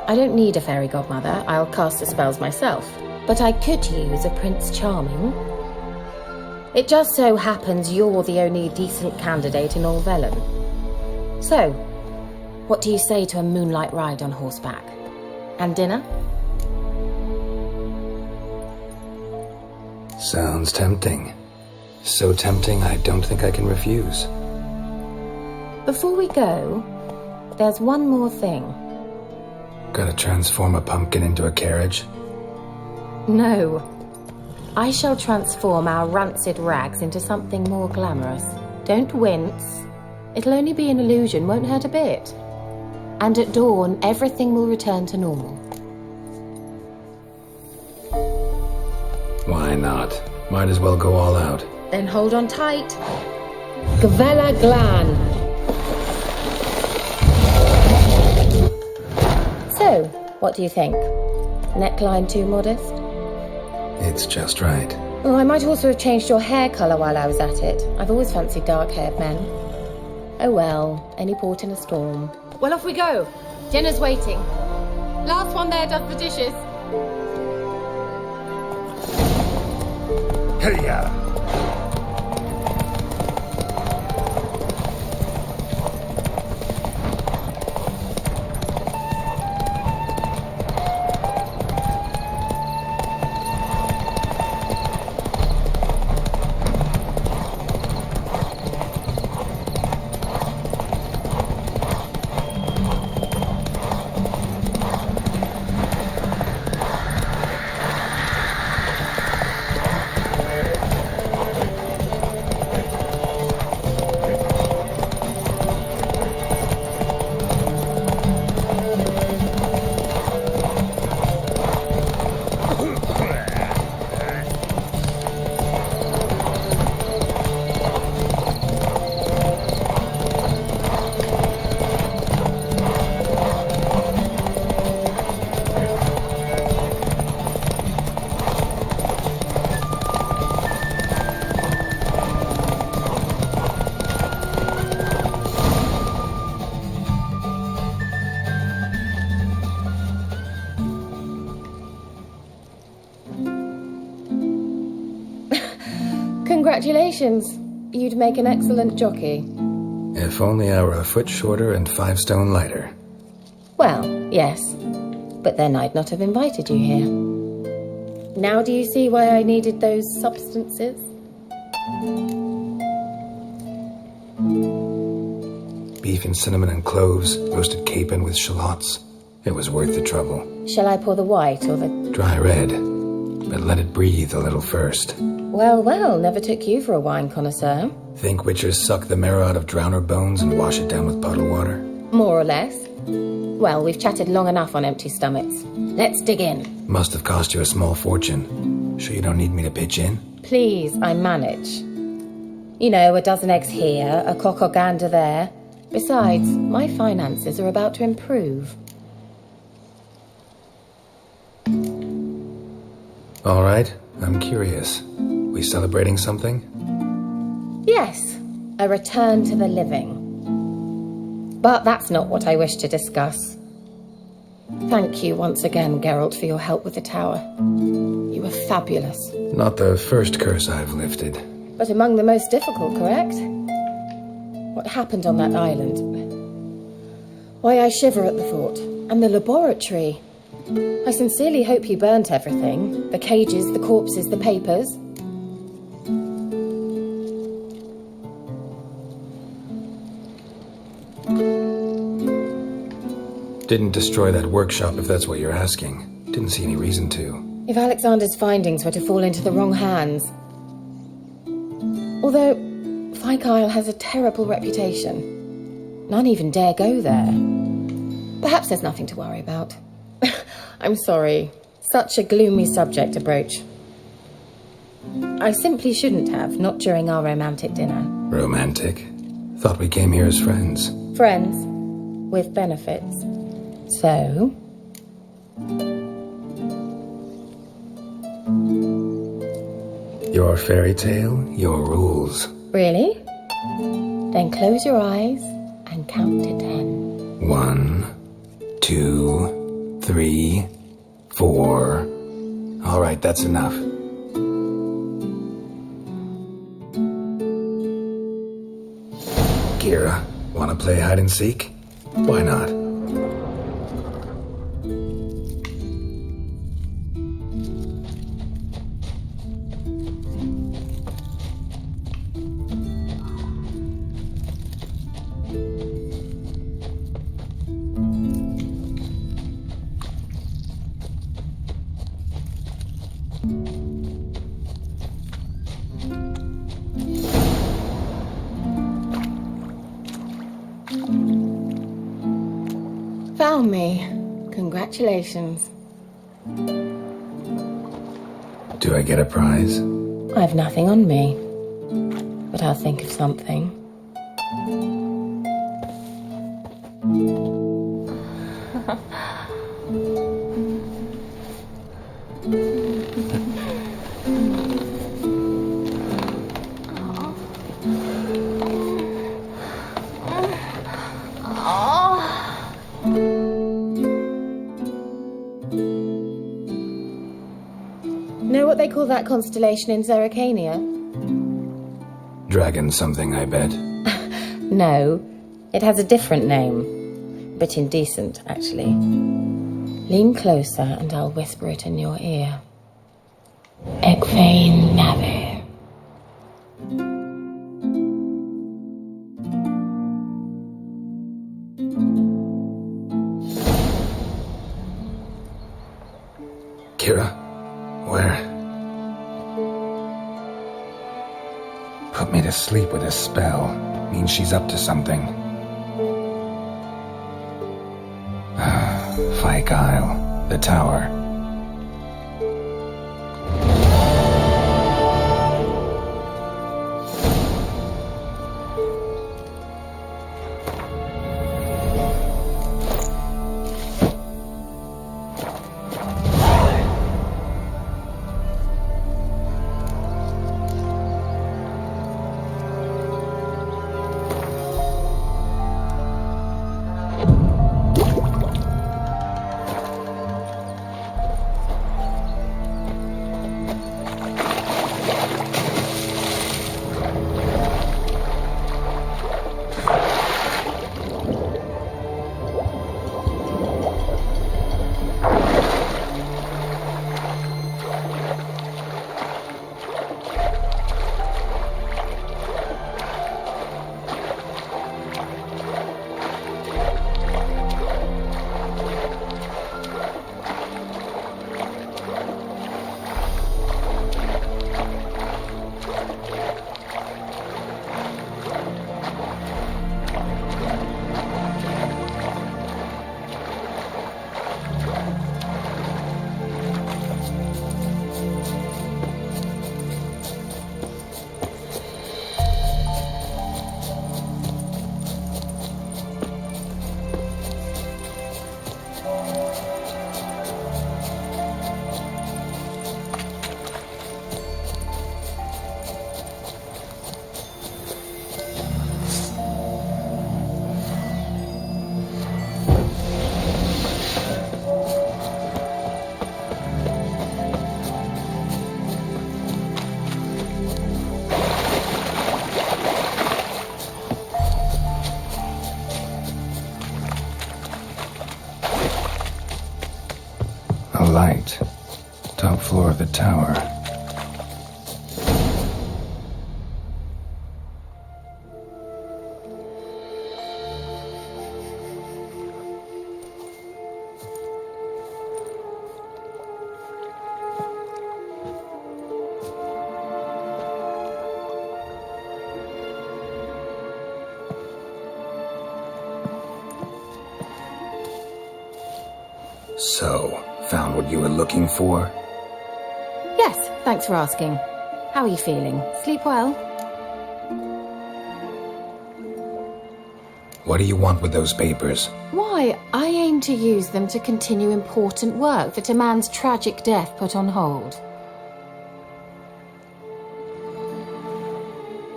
Speaker 3: I don't need a fairy godmother, I'll cast the spells myself. But I could use a Prince Charming. It just so happens you're the only decent candidate in all Velen. So, what do you say to a moonlight ride on horseback? And dinner?
Speaker 2: Sounds tempting. So tempting, I don't think I can refuse.
Speaker 3: Before we go, there's one more thing.
Speaker 2: Gotta transform a pumpkin into a carriage?
Speaker 3: No. I shall transform our rancid rags into something more glamorous. Don't wince. It'll only be an illusion, won't hurt a bit. And at dawn, everything will return to normal.
Speaker 2: Why not? Might as well go all out.
Speaker 3: Then hold on tight. Gvella Glan. So, what do you think? Neckline too modest?
Speaker 2: It's just right.
Speaker 3: Oh, I might also have changed your hair colour while I was at it. I've always fancied dark-haired men. Oh well, any port in a storm. Well, off we go. Dinner's waiting. Last one there does the dishes.
Speaker 8: Hey-ya!
Speaker 3: Congratulations. You'd make an excellent jockey.
Speaker 2: If only I were a foot shorter and 5 stone lighter.
Speaker 3: Well, yes. But then I'd not have invited you here. Now do you see why I needed those substances?
Speaker 2: Beef and cinnamon and cloves, roasted capon with shallots. It was worth the trouble.
Speaker 3: Shall I pour the white or the...
Speaker 2: Dry red, but let it breathe a little first.
Speaker 3: Well, well, never took you for a wine connoisseur.
Speaker 2: Think witchers suck the marrow out of drowner bones and wash it down with puddle water?
Speaker 3: More or less. Well, we've chatted long enough on empty stomachs. Let's dig in.
Speaker 2: Must have cost you a small fortune. Sure you don't need me to pitch in?
Speaker 3: Please, I manage. You know, a dozen eggs here, a cock or gander there. Besides, my finances are about to improve.
Speaker 2: All right, I'm curious. We celebrating something?
Speaker 3: Yes, a return to the living. But that's not what I wish to discuss. Thank you once again, Geralt, for your help with the tower. You were fabulous.
Speaker 2: Not the first curse I've lifted.
Speaker 3: But among the most difficult, correct? What happened on that island? Why, I shiver at the thought. And the laboratory. I sincerely hope you burnt everything. The cages, the corpses, the papers.
Speaker 2: Didn't destroy that workshop, if that's what you're asking. Didn't see any reason to.
Speaker 3: If Alexander's findings were to fall into the wrong hands... Although, Isle has a terrible reputation. None even dare go there. Perhaps there's nothing to worry about. I'm sorry. Such a gloomy subject to broach. I simply shouldn't have, not during our romantic dinner.
Speaker 2: Romantic? Thought we came here as friends.
Speaker 3: Friends. With benefits. So...
Speaker 2: Your fairy tale, your rules.
Speaker 3: Really? Then close your eyes and count to 10.
Speaker 2: 1, 2, 3, 4. All right, that's enough. Keira, wanna play hide and seek? Why not?
Speaker 3: Found me. Congratulations.
Speaker 2: Do I get a prize?
Speaker 3: I've nothing on me. but I'll think of something. Know what they call that constellation in Zerrikania?
Speaker 2: Dragon something, I bet.
Speaker 3: No, it has a different name. A bit indecent, actually. Lean closer and I'll whisper it in your ear. Ekvain Nave.
Speaker 2: Keira? Where? Put me to sleep with a spell. Means she's up to something. Fyke Isle. The tower. Light. Top floor of the tower. So, found what you were looking for?
Speaker 3: Yes, thanks for asking. How are you feeling? Sleep well?
Speaker 2: What do you want with those papers?
Speaker 3: Why, I aim to use them to continue important work that a man's tragic death put on hold.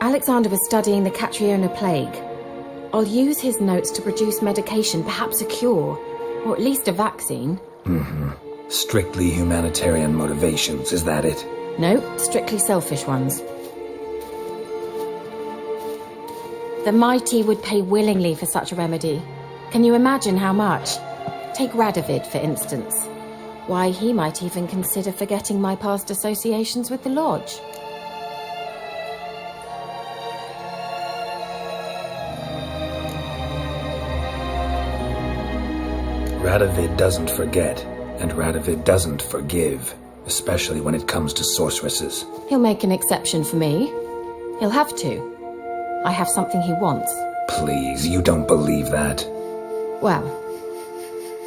Speaker 3: Alexander was studying the Catriona plague. I'll use his notes to produce medication, perhaps a cure, or at least a vaccine.
Speaker 2: Strictly humanitarian motivations, is that it?
Speaker 3: No, strictly selfish ones. The mighty would pay willingly for such a remedy. Can you imagine how much? Take Radovid, for instance. Why, he might even consider forgetting my past associations with the Lodge.
Speaker 2: Radovid doesn't forget, and Radovid doesn't forgive, especially when it comes to sorceresses.
Speaker 3: He'll make an exception for me. He'll have to. I have something he wants.
Speaker 2: Please, you don't believe that.
Speaker 3: Well,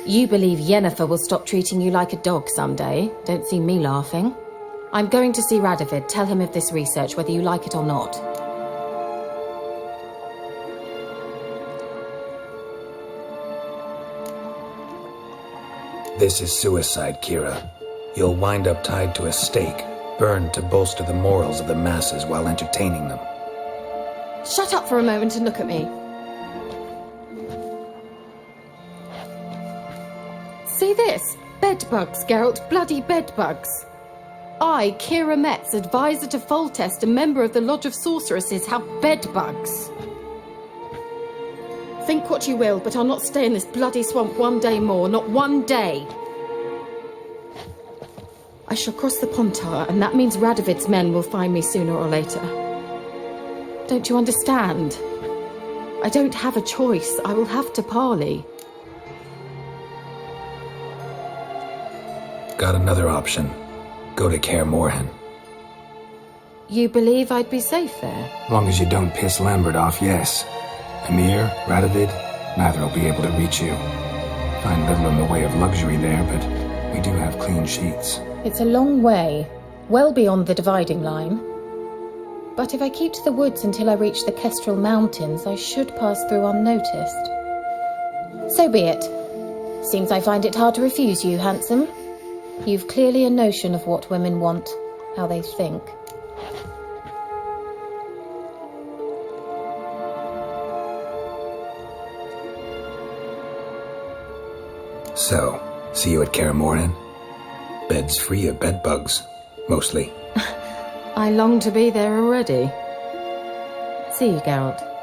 Speaker 3: you believe Yennefer will stop treating you like a dog someday. Don't see me laughing. I'm going to see Radovid, tell him of this research, whether you like it or not.
Speaker 2: This is suicide, Keira. You'll wind up tied to a stake, burned to bolster the morals of the masses while entertaining them.
Speaker 3: Shut up for a moment and look at me. See this? Bedbugs, Geralt. Bloody bedbugs. I, Keira Metz, advisor to Foltest and member of the Lodge of Sorceresses, have bedbugs. Think what you will, but I'll not stay in this bloody swamp one day more. Not one day. I shall cross the Pontar, and that means Radovid's men will find me sooner or later. Don't you understand? I don't have a choice. I will have to parley.
Speaker 2: Got another option. Go to Kaer Morhen.
Speaker 3: You believe I'd be safe there?
Speaker 2: Long as you don't piss Lambert off, yes. Emir, Radovid, neither will be able to reach you. Find little in the way of luxury there, but we do have clean sheets.
Speaker 3: It's a long way, well beyond the dividing line. But if I keep to the woods until I reach the Kestrel Mountains, I should pass through unnoticed. So be it. Seems I find it hard to refuse you, handsome. You've clearly a notion of what women want, how they think.
Speaker 2: So, see you at Kaer Morhen? Beds free of bedbugs, mostly.
Speaker 3: I long to be there already. See you, Geralt.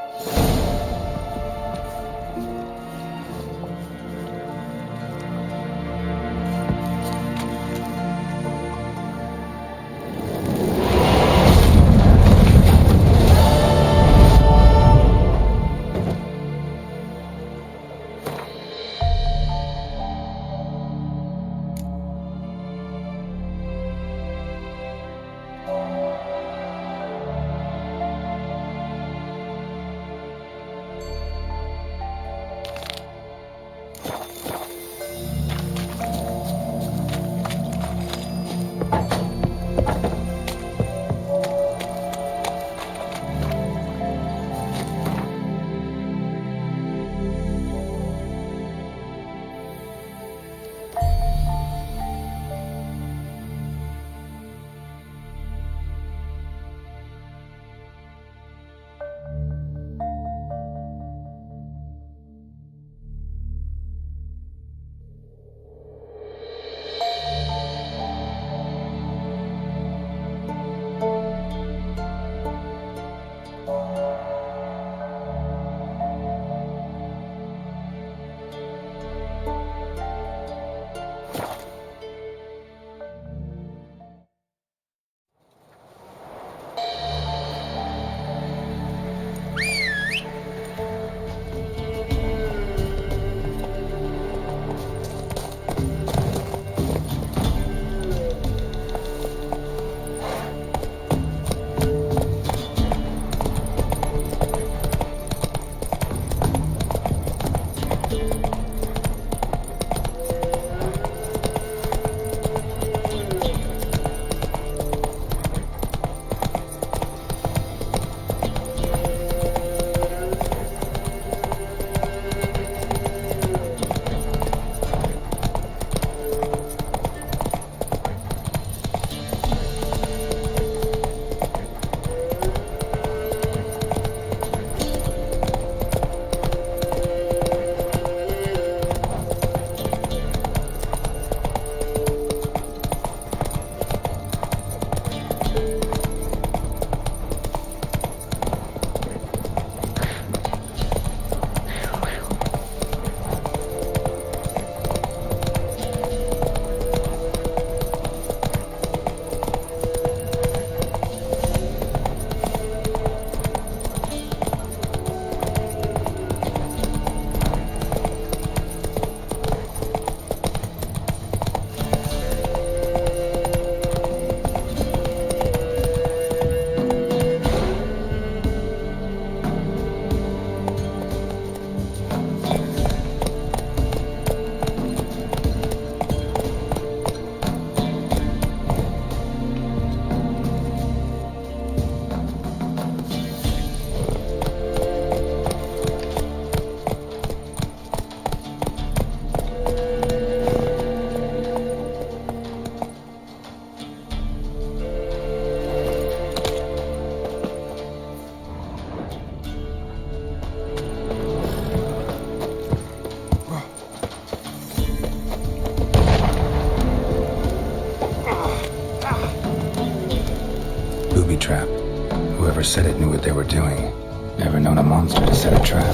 Speaker 2: knew what they were doing. Never known a monster to set a trap.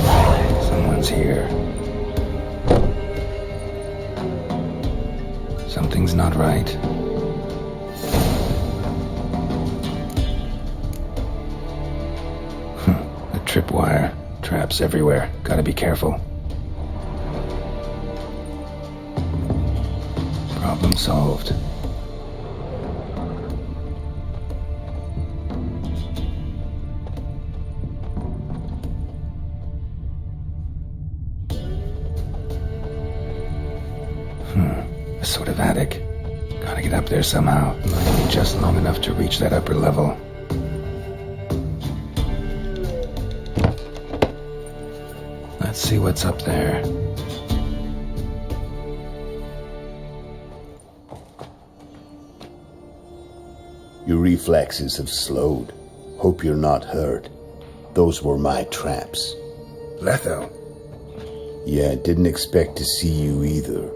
Speaker 2: Someone's here. Something's not right. A tripwire. Traps everywhere. Gotta be careful. Problem solved. A sort of attic. Gotta get up there somehow. Might be just long enough to reach that upper level. Let's see what's up there.
Speaker 10: Your reflexes have slowed. Hope you're not hurt. Those were my traps.
Speaker 2: Letho.
Speaker 10: Yeah, didn't expect to see you either.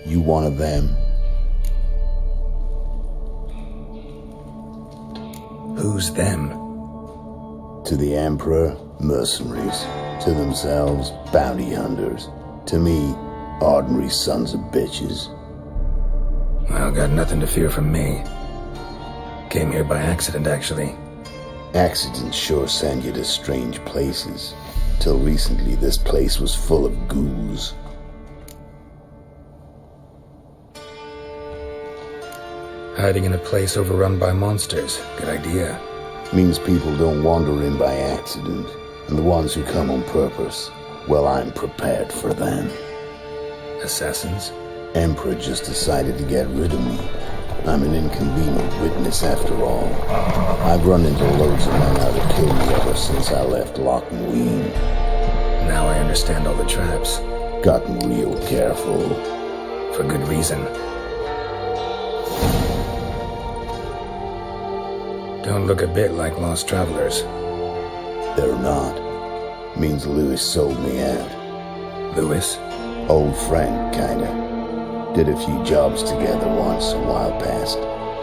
Speaker 10: You one of them?
Speaker 2: Who's them?
Speaker 10: To the Emperor, mercenaries. To themselves, bounty hunters. To me, ordinary sons of bitches.
Speaker 2: Well, got nothing to fear from me. Came here by accident, actually.
Speaker 10: Accidents sure send you to strange places. Till recently, this place was full of ghouls.
Speaker 2: Hiding in a place overrun by monsters. Good idea.
Speaker 10: Means people don't wander in by accident. And the ones who come on purpose, well, I'm prepared for them.
Speaker 2: Assassins?
Speaker 10: Emperor just decided to get rid of me. I'm an inconvenient witness after all. I've run into loads of men out to kill me ever since I left Loch and Ween.
Speaker 2: Now I understand all the traps.
Speaker 10: Gotten real careful.
Speaker 2: For good reason. Don't look a bit like lost travelers.
Speaker 10: They're not. Means Lewis sold me out.
Speaker 2: Lewis?
Speaker 10: Old friend, kinda. Did a few jobs together once, a while past.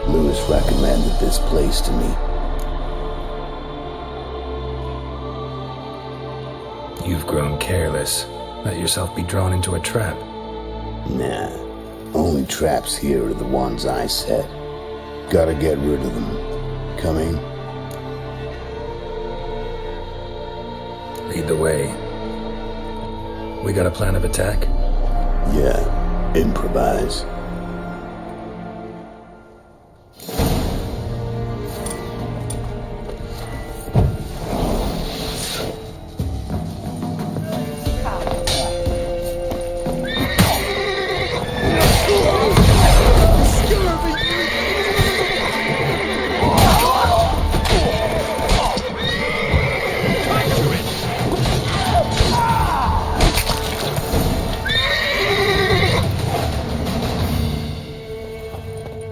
Speaker 10: Lewis recommended this place to me.
Speaker 2: You've grown careless. Let yourself be drawn into a trap.
Speaker 10: Nah. Only traps here are the ones I set. Gotta get rid of them. Coming?
Speaker 2: Lead the way. We got a plan of attack?
Speaker 10: Yeah. Improvise.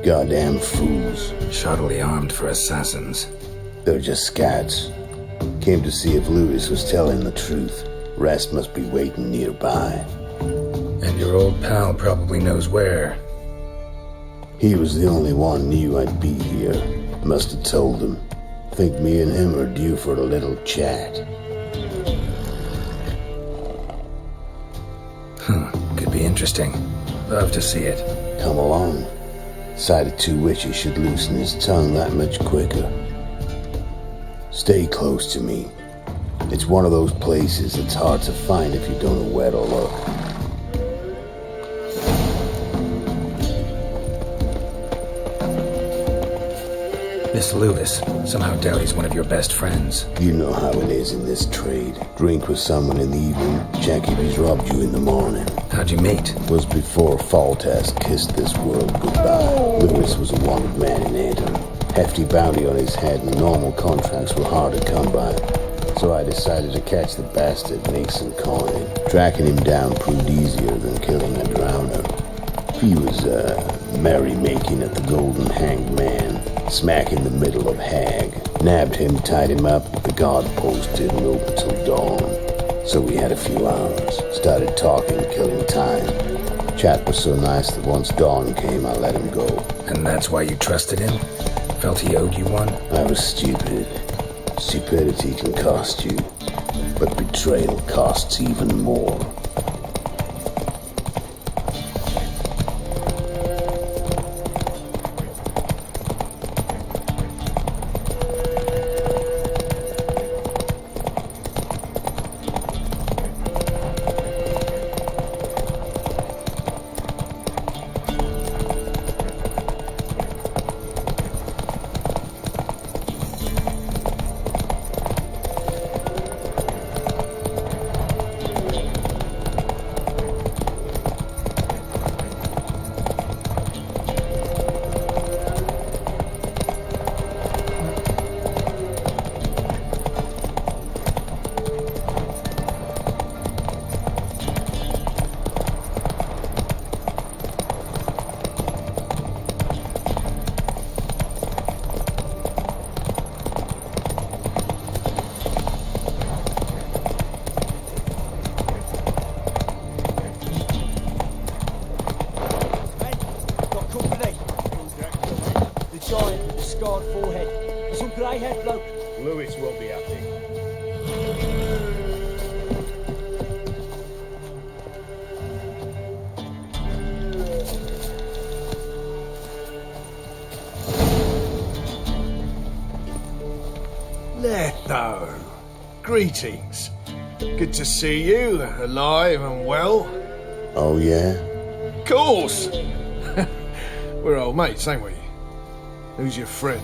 Speaker 10: Goddamn fools.
Speaker 2: Shoddily armed for assassins.
Speaker 10: They're just scats. Came to see if Lewis was telling the truth. Rest must be waiting nearby.
Speaker 2: And your old pal probably knows where.
Speaker 10: He was the only one knew I'd be here. Must have told him. Think me and him are due for a little chat.
Speaker 2: Could be interesting. Love to see it.
Speaker 10: Come along. Sight of two witches should loosen his tongue that much quicker. Stay close to me. It's one of those places that's hard to find if you don't know where to look.
Speaker 2: This Lewis, somehow doubt he's one of your best friends.
Speaker 10: You know how it is in this trade. Drink with someone in the evening, check if he's robbed you in the morning.
Speaker 2: How'd you meet?
Speaker 10: Was before Faltas kissed this world goodbye. Lewis was a wanted man in Anthem. Hefty bounty on his head and normal contracts were hard to come by. So I decided to catch the bastard, make some coin. Tracking him down proved easier than killing a drowner. He was, merrymaking at the Golden Hanged Man, smack in the middle of Hag. Nabbed him, tied him up, the guard post didn't open till dawn. So we had a few hours, started talking, killing time. Chat was so nice that once dawn came, I let him go.
Speaker 2: And that's why you trusted him? Felt he owed you one?
Speaker 10: I was stupid. Stupidity can cost you, but betrayal costs even more.
Speaker 8: Lewis will be happy. Letho, greetings. Good to see you, alive and well.
Speaker 10: Oh, yeah?
Speaker 8: Of course! We're old mates, ain't we? Who's your friend?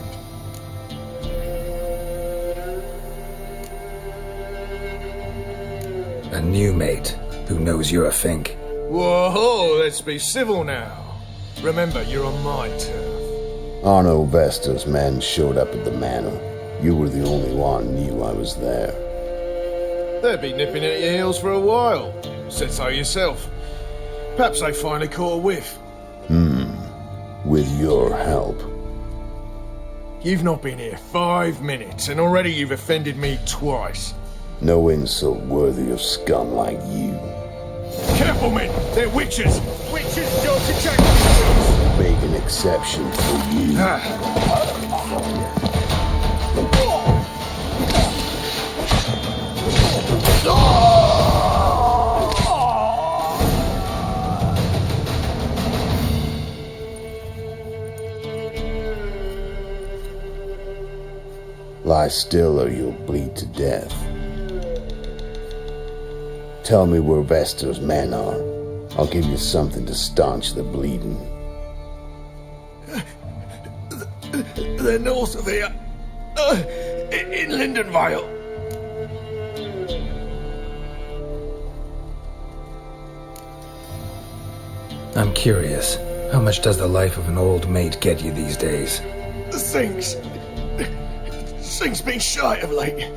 Speaker 2: A new mate who knows you're a Fink.
Speaker 8: Whoa, let's be civil now. Remember, you're on my turf.
Speaker 10: Arno Vestor's men showed up at the manor. You were the only one knew I was there.
Speaker 8: They've been nipping at your heels for a while. Said so yourself. Perhaps they finally caught a whiff.
Speaker 10: With your help.
Speaker 8: You've not been here 5 minutes, and already you've offended me twice.
Speaker 10: No insult worthy of scum like you.
Speaker 8: Careful, men! They're witches! Witches don't protect themselves!
Speaker 10: Make an exception for you. Lie still or you'll bleed to death. Tell me where Vestor's men are. I'll give you something to staunch the bleeding.
Speaker 8: They're north of here. In Lindenvale.
Speaker 2: I'm curious, how much does the life of an old mate get you these days?
Speaker 8: Things been shy of late.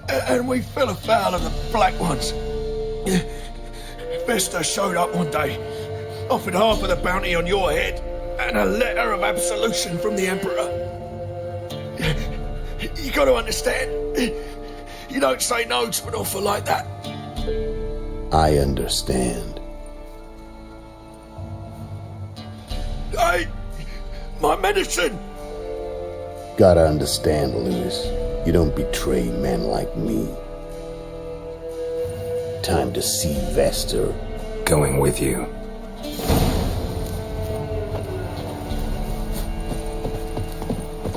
Speaker 8: And we fell afoul of the Black Ones. Vestor showed up one day, offered half of the bounty on your head, and a letter of absolution from the Emperor. You got to understand, you don't say no to an offer like that.
Speaker 10: I understand.
Speaker 8: Hey, my medicine!
Speaker 10: Gotta understand, Lewis. You don't betray men like me. Time to see Vestor.
Speaker 2: Going with you.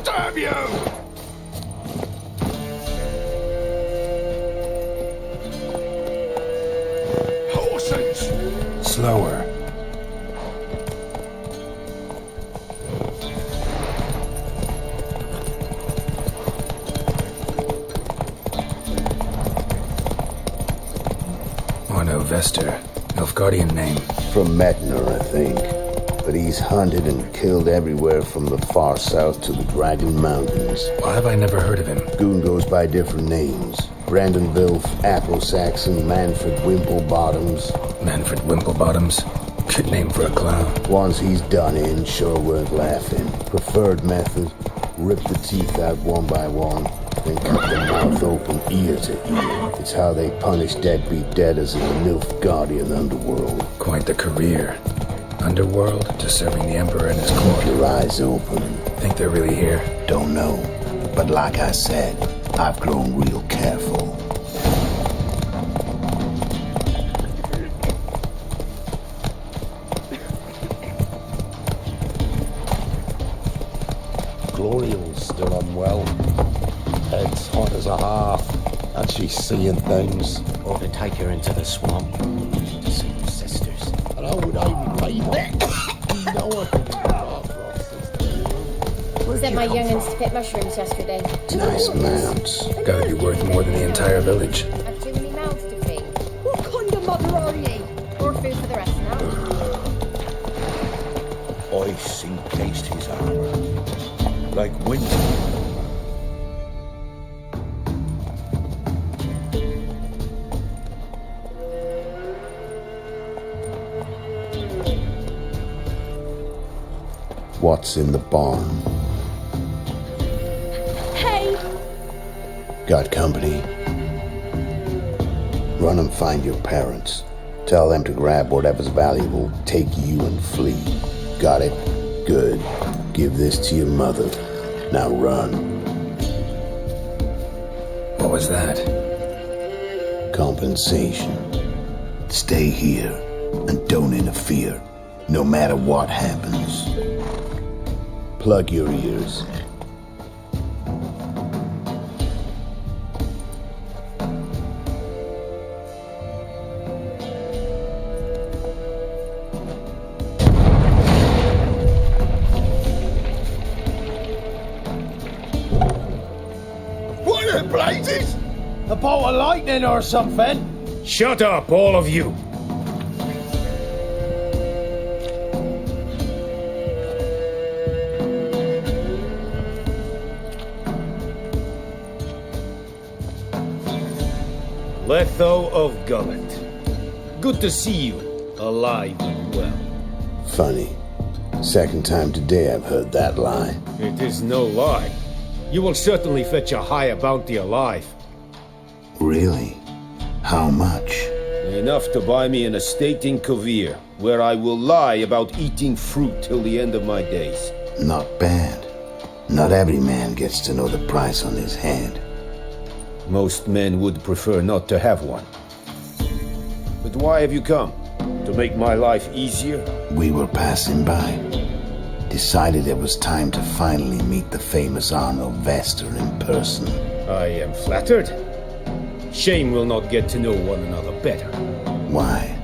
Speaker 8: Damn you! Horses!
Speaker 2: Slower. Arno Vestor, Nilfgaardian name.
Speaker 10: From Metner, I think. But he's hunted and killed everywhere from the far south to the Dragon Mountains.
Speaker 2: Why have I never heard of him?
Speaker 10: Goon goes by different names. Brandon Wilf, Afro-Saxon, Manfred Wimplebottoms.
Speaker 2: Manfred Wimplebottoms? Good name for a clown.
Speaker 10: Ones he's done in sure weren't laughing. Preferred method, rip the teeth out one by one, then cut the mouth open ear to ear. It's how they punish deadbeat deaders in the Nilfgaardian underworld.
Speaker 2: Quite the career. Underworld to serving the Emperor and his court.
Speaker 10: Keep your eyes open.
Speaker 2: Think they're really here?
Speaker 10: Don't know. But like I said, I've grown real careful.
Speaker 11: Gloriel's still unwell. Head's hot as a half, and she's seeing things.
Speaker 12: Or to take her into the swamp to see her sisters.
Speaker 11: And how would I repay that? No one can
Speaker 13: Sent my young'uns to pick mushrooms yesterday.
Speaker 10: Nice mounts.
Speaker 2: Gotta be worth more than the entire village.
Speaker 13: I've too many mouths to feed. What kind of mother are ye? More food for the rest now.
Speaker 11: Ice encased his armor, like winter.
Speaker 10: What's in the barn?
Speaker 9: Hey!
Speaker 10: Got company? Run and find your parents. Tell them to grab whatever's valuable, take you and flee. Got it? Good. Give this to your mother. Now run.
Speaker 2: What was that?
Speaker 10: Compensation. Stay here and don't interfere, no matter what happens. Plug your ears.
Speaker 11: What in blazes?
Speaker 6: A bolt of lightning or something?
Speaker 8: Shut up, all of you! Letho of Gullet. Good to see you, alive and well.
Speaker 10: Funny. Second time today I've heard that lie.
Speaker 8: It is no lie. You will certainly fetch a higher bounty alive.
Speaker 10: Really? How much?
Speaker 8: Enough to buy me an estate in Kovir, where I will lie about eating fruit till the end of my days.
Speaker 10: Not bad. Not every man gets to know the price on his head.
Speaker 8: Most men would prefer not to have one. But why have you come? To make my life easier?
Speaker 10: We were passing by. Decided it was time to finally meet the famous Arno Vester in person.
Speaker 8: I am flattered. Shame we'll not get to know one another better.
Speaker 10: Why?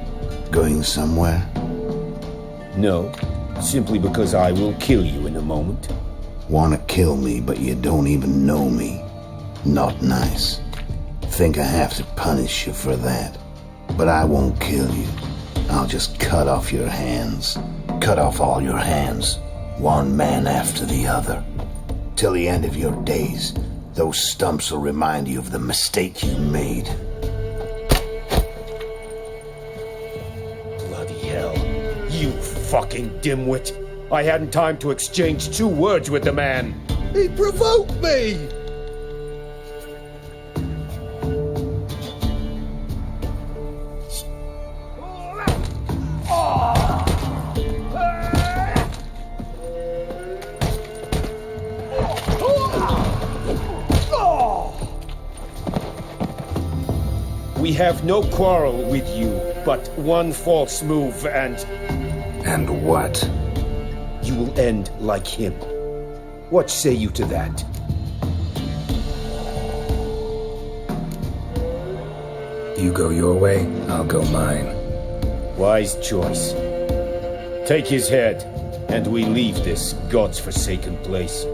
Speaker 10: Going somewhere?
Speaker 8: No, simply because I will kill you in a moment.
Speaker 10: Wanna kill me, but you don't even know me. Not nice. Think I have to punish you for that. But I won't kill you. I'll just cut off your hands. Cut off all your hands. One man after the other. Till the end of your days, those stumps will remind you of the mistake you made.
Speaker 8: Bloody hell. You fucking dimwit. I hadn't time to exchange 2 words with the man.
Speaker 11: He provoked me!
Speaker 8: We have no quarrel with you, but one false move and...
Speaker 2: And what?
Speaker 8: You will end like him. What say you to that?
Speaker 2: You go your way, I'll go mine.
Speaker 8: Wise choice. Take his head, and we leave this God's forsaken place.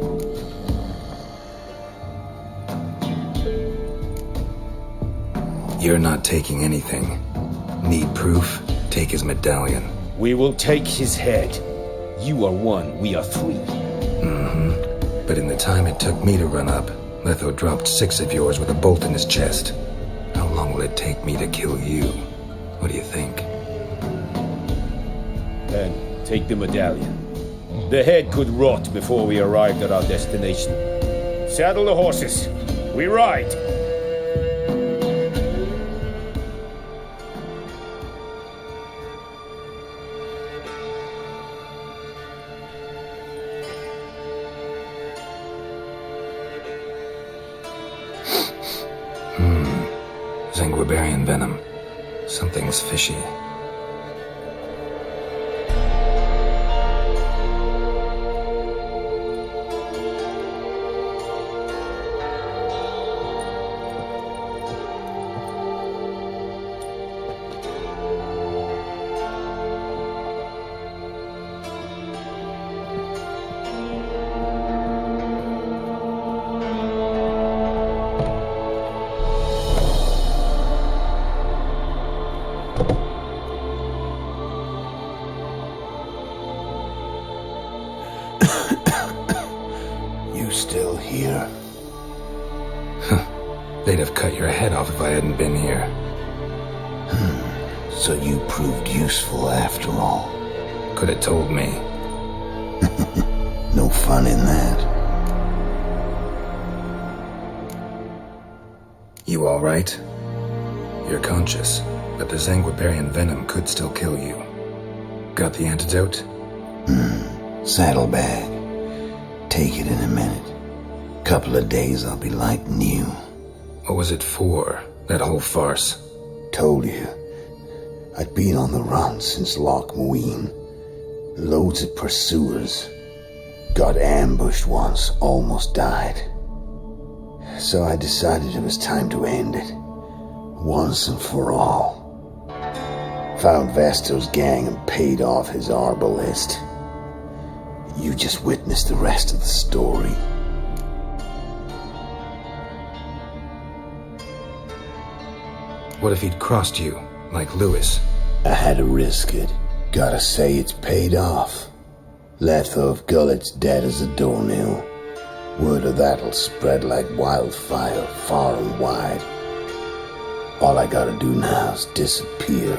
Speaker 2: You're not taking anything. Need proof? Take his medallion.
Speaker 8: We will take his head. You are 1, we are 3.
Speaker 2: Mm-hmm. But in the time it took me to run up, Letho dropped 6 of yours with a bolt in his chest. How long will it take me to kill you? What do you think?
Speaker 8: Then take the medallion. The head could rot before we arrived at our destination. Saddle the horses. We ride.
Speaker 2: Zanguibarian venom. Something's fishy.
Speaker 10: You still here?
Speaker 2: They'd have cut your head off if I hadn't been here.
Speaker 10: So you proved useful after all.
Speaker 2: Could have told me.
Speaker 10: No fun in that.
Speaker 2: You alright? You're conscious, but the Zanguibarian venom could still kill you. Got the antidote?
Speaker 10: Saddlebag. Take it in a minute. Couple of days I'll be like new.
Speaker 2: What was it for, that whole farce?
Speaker 10: Told you. I'd been on the run since Loch Muin. Loads of pursuers. Got ambushed once, almost died. So I decided it was time to end it. Once and for all. Found Vasto's gang and paid off his arbalist. You just witnessed the rest of the story.
Speaker 2: What if he'd crossed you, like Lewis?
Speaker 10: I had to risk it. Gotta say it's paid off. Letho of Gullet's dead as a doornail. Word of that'll spread like wildfire far and wide. All I gotta do now is disappear.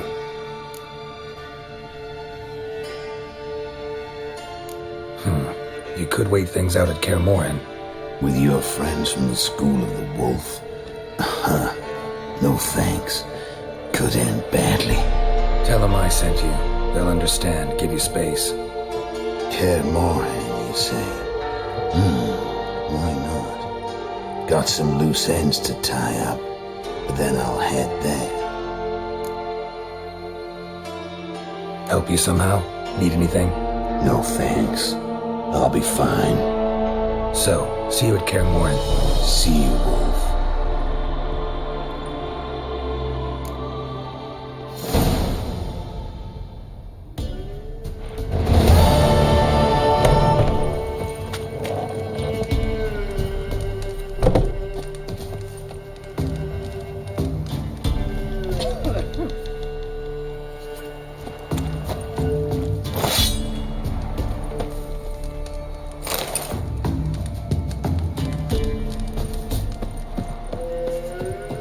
Speaker 2: You could wait things out at Kaer Morhen.
Speaker 10: With your friends from the School of the Wolf? No thanks. Could end badly.
Speaker 2: Tell them I sent you. They'll understand, give you space.
Speaker 10: Kaer Morhen, you say? Why not? Got some loose ends to tie up, but then I'll head there.
Speaker 2: Help you somehow? Need anything?
Speaker 10: No thanks. I'll be fine.
Speaker 2: So, see you at Kaer Morhen.
Speaker 10: See you, Wolf.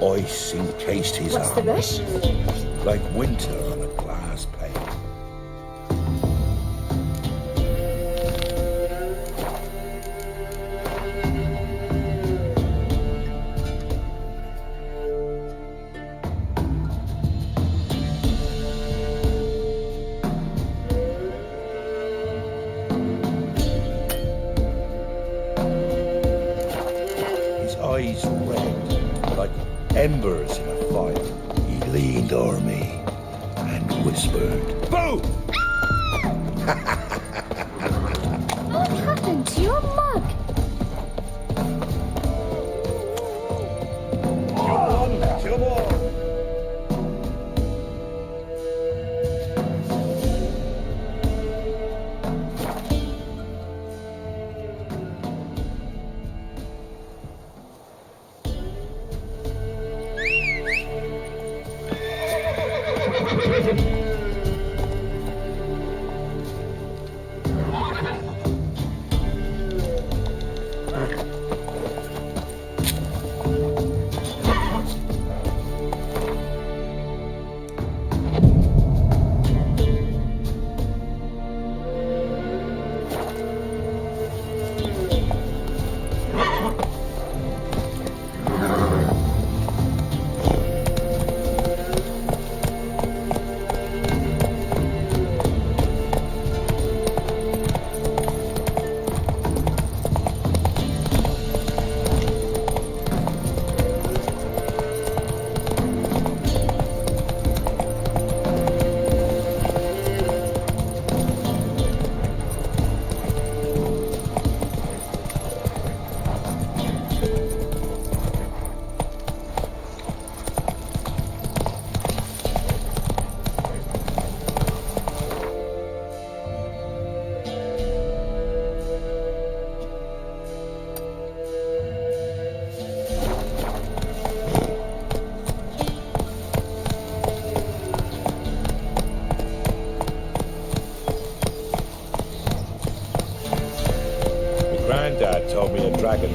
Speaker 11: Ice encased his
Speaker 13: What's the
Speaker 11: arms,
Speaker 13: rush?
Speaker 11: like winter on a glass pane. His eyes red, like embers in a fire. He leaned o'er me and whispered, "Boom!"
Speaker 9: What happened to your mug?
Speaker 11: Come on!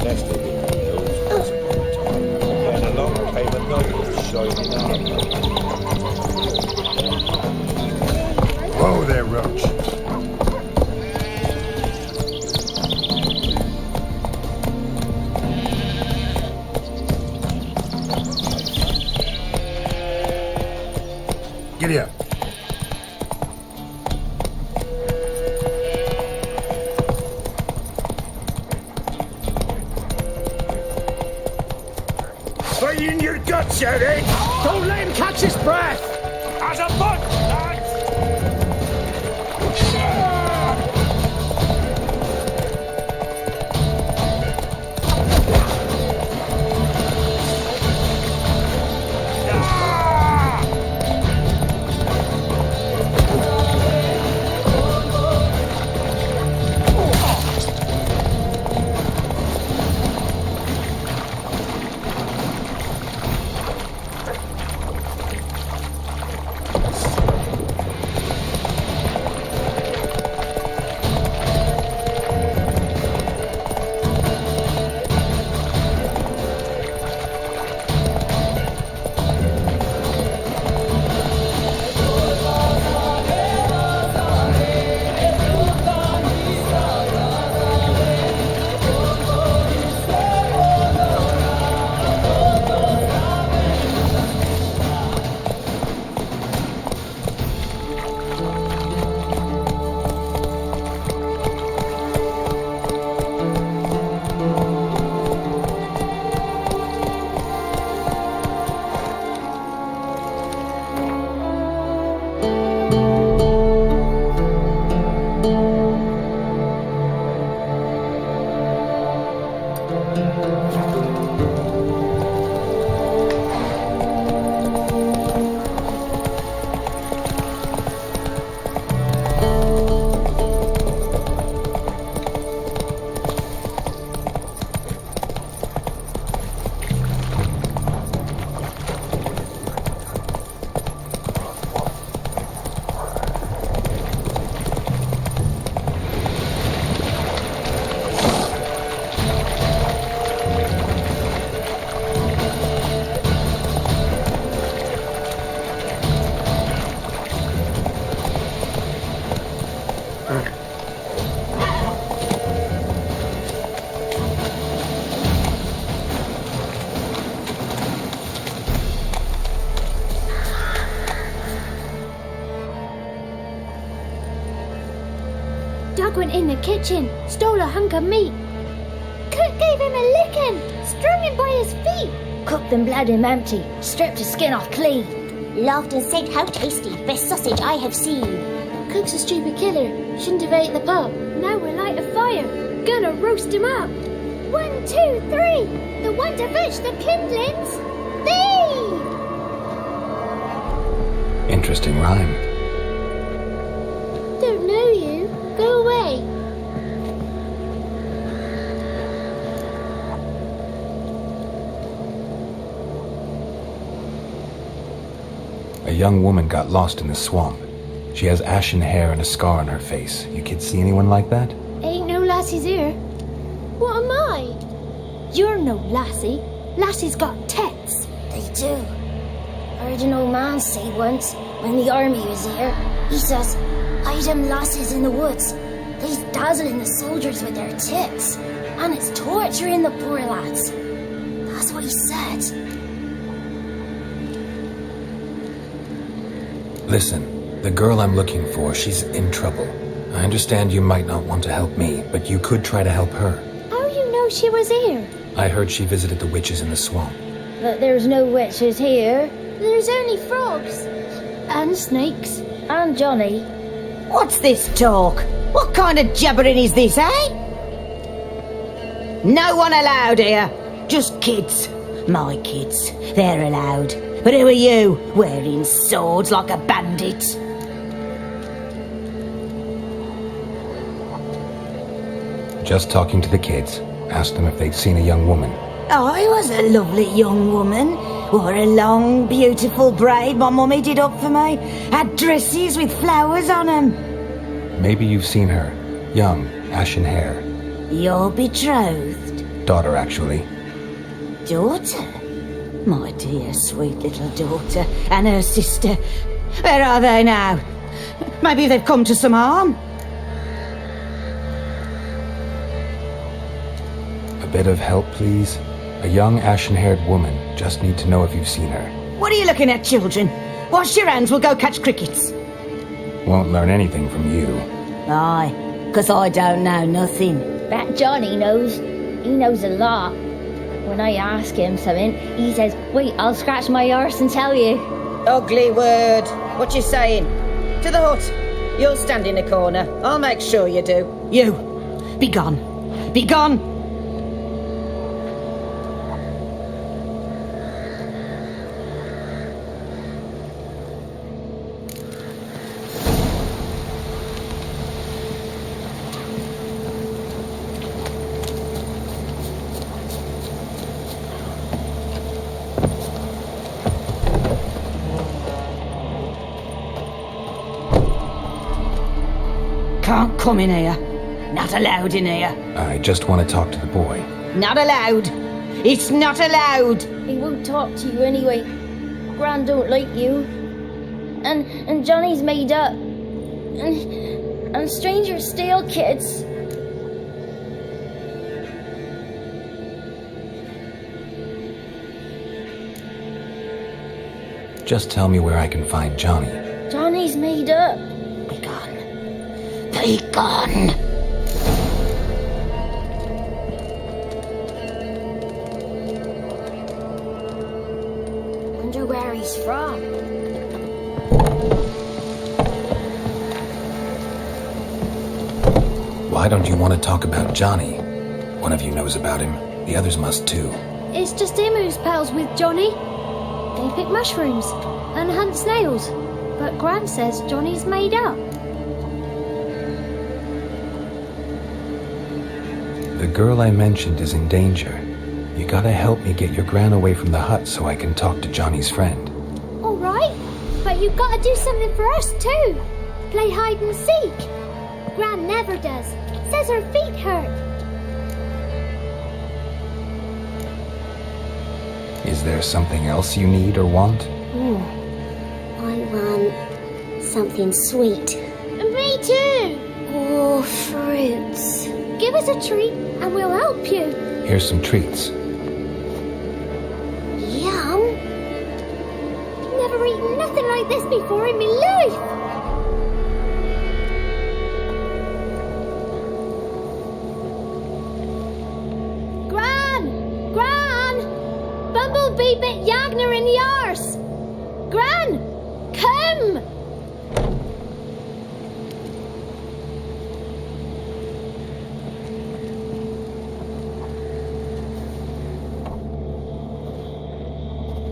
Speaker 11: nested in the hills once upon a time. And along came a noble shining armor. Whoa there, Roach. Giddy up.
Speaker 8: Fight in your guts, Eric! Don't let him catch his breath! As a bunch, lads!
Speaker 14: Doug went in the kitchen, stole a hunk of meat. Cook gave him a licking, strung him by his feet.
Speaker 15: Cooked and bled him empty, stripped his skin off clean.
Speaker 14: Laughed and said, "How tasty, best sausage I have seen." Cook's a stupid killer, shouldn't have ate the pup. Now we'll light a fire, gonna roast him up. 1, 2, 3, the one to fetch the kindlings, thee!
Speaker 2: Interesting rhyme.
Speaker 14: Don't know you, go away.
Speaker 2: A young woman got lost in the swamp. She has ashen hair and a scar on her face. You kids see anyone like that?
Speaker 14: Ain't no lassies here. What am I? You're no lassie. Lassies got tits.
Speaker 15: They do. I heard an old man say once, when the army was here, he says, "I them lasses in the woods. They's dazzling the soldiers with their tits, and it's torturing the poor lads." That's what he said.
Speaker 2: Listen, the girl I'm looking for, she's in trouble. I understand you might not want to help me, but you could try to help her.
Speaker 14: How you know she was here?
Speaker 2: I heard she visited the witches in the swamp.
Speaker 15: But there's no witches here.
Speaker 14: There's only frogs. And snakes.
Speaker 15: And Johnny.
Speaker 16: What's this talk? What kind of jabbering is this, eh? No one allowed here. Just kids. My kids. They're allowed. But who are you, wearing swords like a bandit?
Speaker 2: Just talking to the kids. Asked them if they'd seen a young woman.
Speaker 16: I was a lovely young woman. Wore a long, beautiful braid my mummy did up for me. Had dresses with flowers on them.
Speaker 2: Maybe you've seen her. Young, ashen hair.
Speaker 16: You're betrothed?
Speaker 2: Daughter, actually.
Speaker 16: Daughter? My dear, sweet little daughter and her sister. Where are they now? Maybe they've come to some harm.
Speaker 2: A bit of help, please? A young ashen-haired woman. Just need to know if you've seen her.
Speaker 16: What are you looking at, children? Wash your hands, we'll go catch crickets.
Speaker 2: Won't learn anything from you.
Speaker 16: Aye, 'cause I don't know nothing.
Speaker 15: That Johnny knows. He knows a lot. When I ask him something, he says, wait, I'll scratch my arse and tell you.
Speaker 16: Ugly word. What you saying? To the hut. You'll stand in a corner. I'll make sure you do. You. Be gone. Be gone. Can't come in here. Not allowed in here.
Speaker 2: I just want to talk to the boy.
Speaker 16: Not allowed. It's not allowed.
Speaker 15: He won't talk to you anyway. Gran don't like you. And Johnny's made up. And strangers steal kids.
Speaker 2: Just tell me where I can find Johnny.
Speaker 15: Johnny's made up.
Speaker 16: Be gone. Be gone.
Speaker 15: Wonder where he's from.
Speaker 2: Why don't you want to talk about Johnny? One of you knows about him. The others must too.
Speaker 14: It's just him who's pals with Johnny. They pick mushrooms and hunt snails. But Gran says Johnny's made up.
Speaker 2: The girl I mentioned is in danger. You gotta help me get your gran away from the hut so I can talk to Johnny's friend.
Speaker 14: All right, but you've got to do something for us too. Play hide and seek. Gran never does. Says her feet hurt.
Speaker 2: Is there something else you need or want?
Speaker 14: I want something sweet. Me too.
Speaker 15: Oh, fruits.
Speaker 14: Give us a treat and we'll help you.
Speaker 2: Here's some treats.
Speaker 14: Yum. Never eaten nothing like this before in my life. Gran! Bumblebee bit Yagner in the arse. Gran! Come!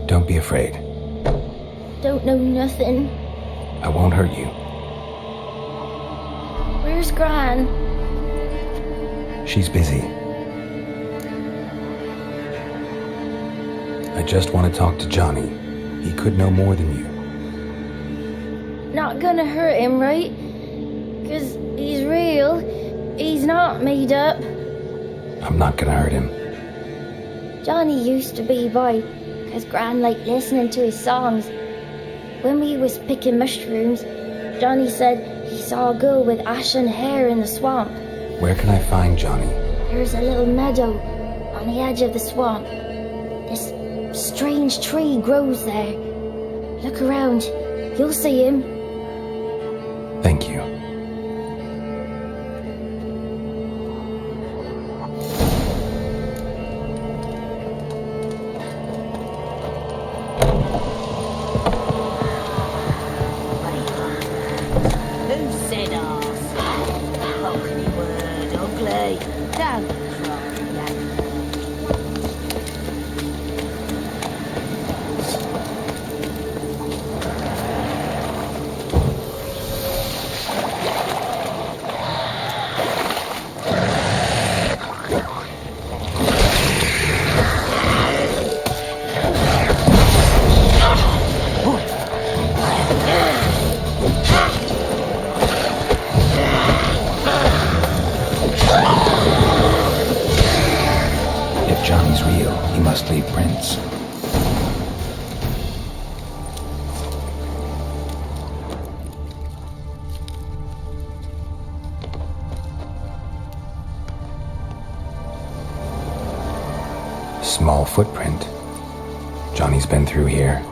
Speaker 2: Don't be afraid.
Speaker 15: Don't know nothing.
Speaker 2: I won't hurt you.
Speaker 15: Where's Gran?
Speaker 2: She's busy. I just want to talk to Johnny. He could know more than you.
Speaker 15: Not gonna hurt him, right? 'Cause he's real. He's not made up.
Speaker 2: I'm not gonna hurt him.
Speaker 15: Johnny used to be by, 'cause Gran liked listening to his songs. When we was picking mushrooms, Johnny said he saw a girl with ashen hair in the swamp.
Speaker 2: Where can I find Johnny?
Speaker 15: There's a little meadow on the edge of the swamp. This strange tree grows there. Look around. You'll see him.
Speaker 2: Thank you.
Speaker 16: Who said arse? Ugly word, ugly. Don't try that.
Speaker 2: footprint. Johnny's been through here.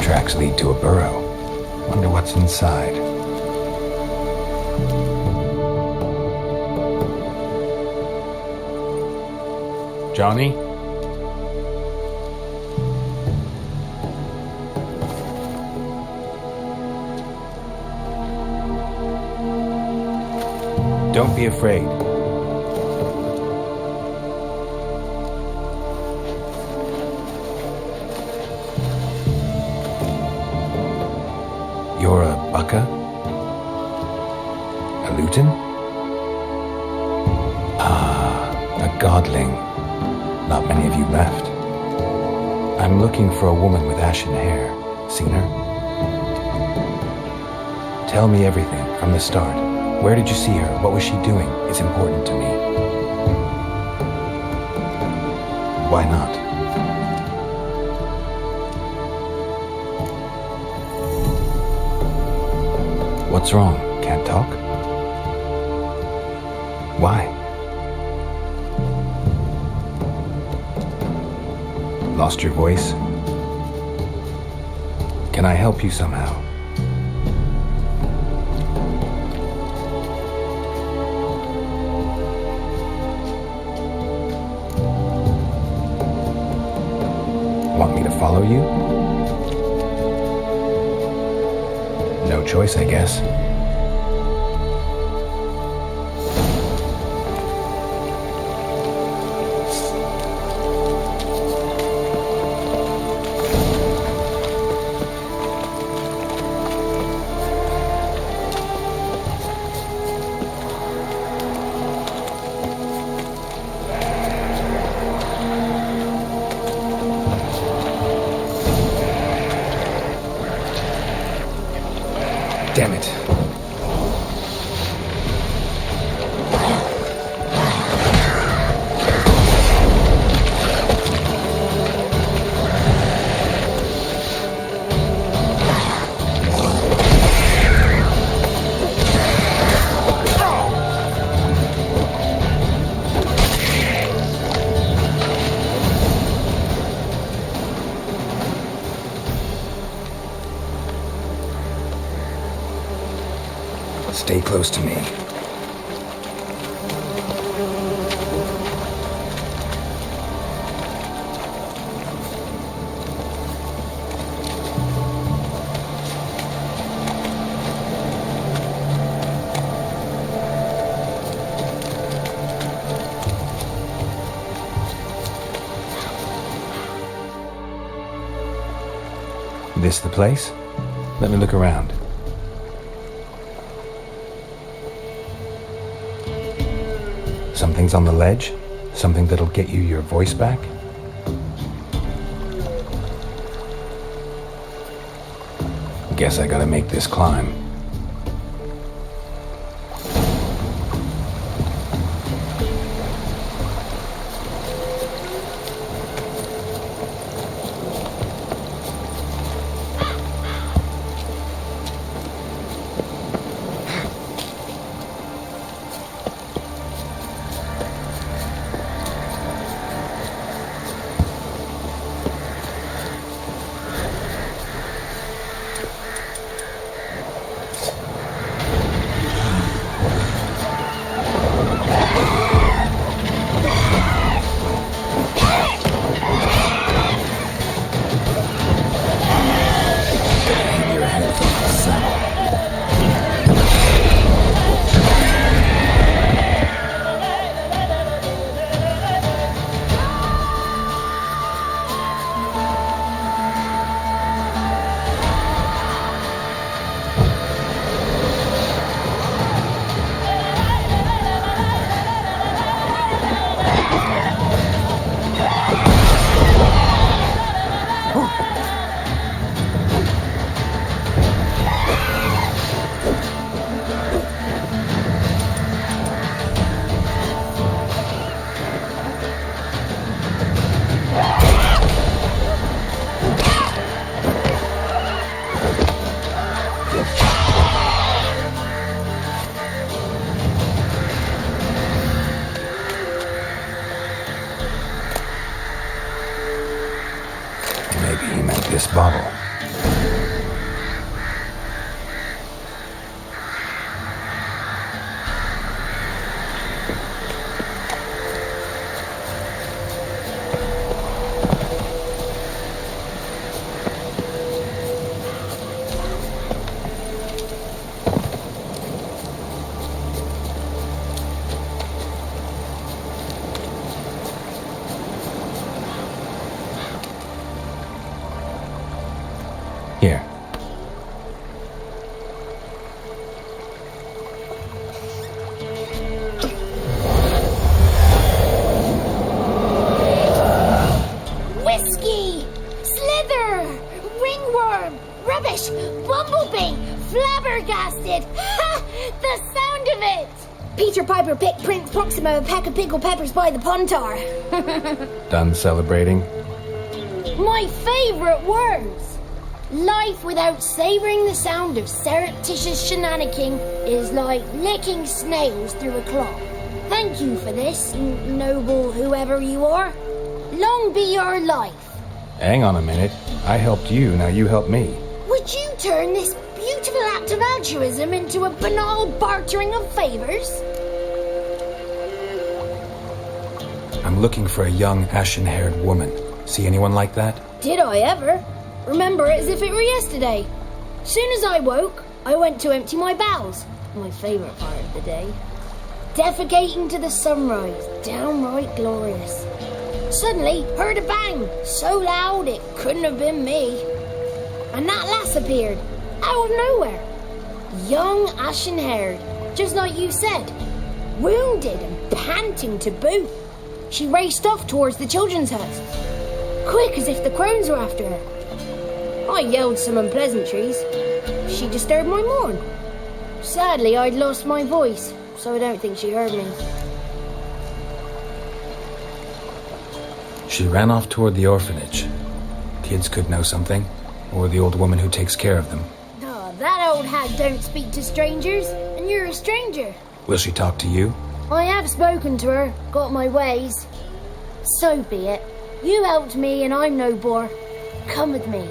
Speaker 2: Tracks lead to a burrow. Wonder what's inside. Johnny? Don't be afraid. You're a Baka? A Luton? Ah, a godling. Not many of you left. I'm looking for a woman with ashen hair. Seen her? Tell me everything from the start. Where did you see her? What was she doing? It's important to me. Why not? What's wrong? Can't talk? Why? Lost your voice? Can I help you somehow? Want me to follow you? No choice, I guess. Damn it. Stay close to me. This the place? Let me look around. Something's on the ledge? Something that'll get you your voice back? Guess I gotta make this climb. Here.
Speaker 14: Whiskey! Slither! Ringworm! Rubbish! Bumblebee! Flabbergasted! Ha! The sound of it!
Speaker 13: Peter Piper picked Prince Proximo a pack of pickled peppers by the Pontar.
Speaker 2: Done celebrating?
Speaker 14: My favourite words! Life without savouring the sound of surreptitious shenanigans is like licking snails through a claw. Thank you for this, noble whoever you are. Long be your life.
Speaker 2: Hang on a minute. I helped you, now you help me.
Speaker 14: Would you turn this beautiful act of altruism into a banal bartering of favours?
Speaker 2: I'm looking for a young, ashen-haired woman. See anyone like that?
Speaker 13: Did I ever? Remember it as if it were yesterday. Soon as I woke, I went to empty my bowels. My favourite part of the day. Defecating to the sunrise. Downright glorious. Suddenly, heard a bang. So loud it couldn't have been me. And that lass appeared. Out of nowhere. Young, ashen-haired. Just like you said. Wounded and panting to boot. She raced off towards the children's hut. Quick as if the crones were after her. I yelled some unpleasantries. She disturbed my morn. Sadly, I'd lost my voice, so I don't think she heard me.
Speaker 2: She ran off toward the orphanage. Kids could know something, or the old woman who takes care of them.
Speaker 13: Oh, that old hag don't speak to strangers, and you're a stranger.
Speaker 2: Will she talk to you?
Speaker 13: I have spoken to her, got my ways. So be it. You helped me and I'm no bore. Come with me.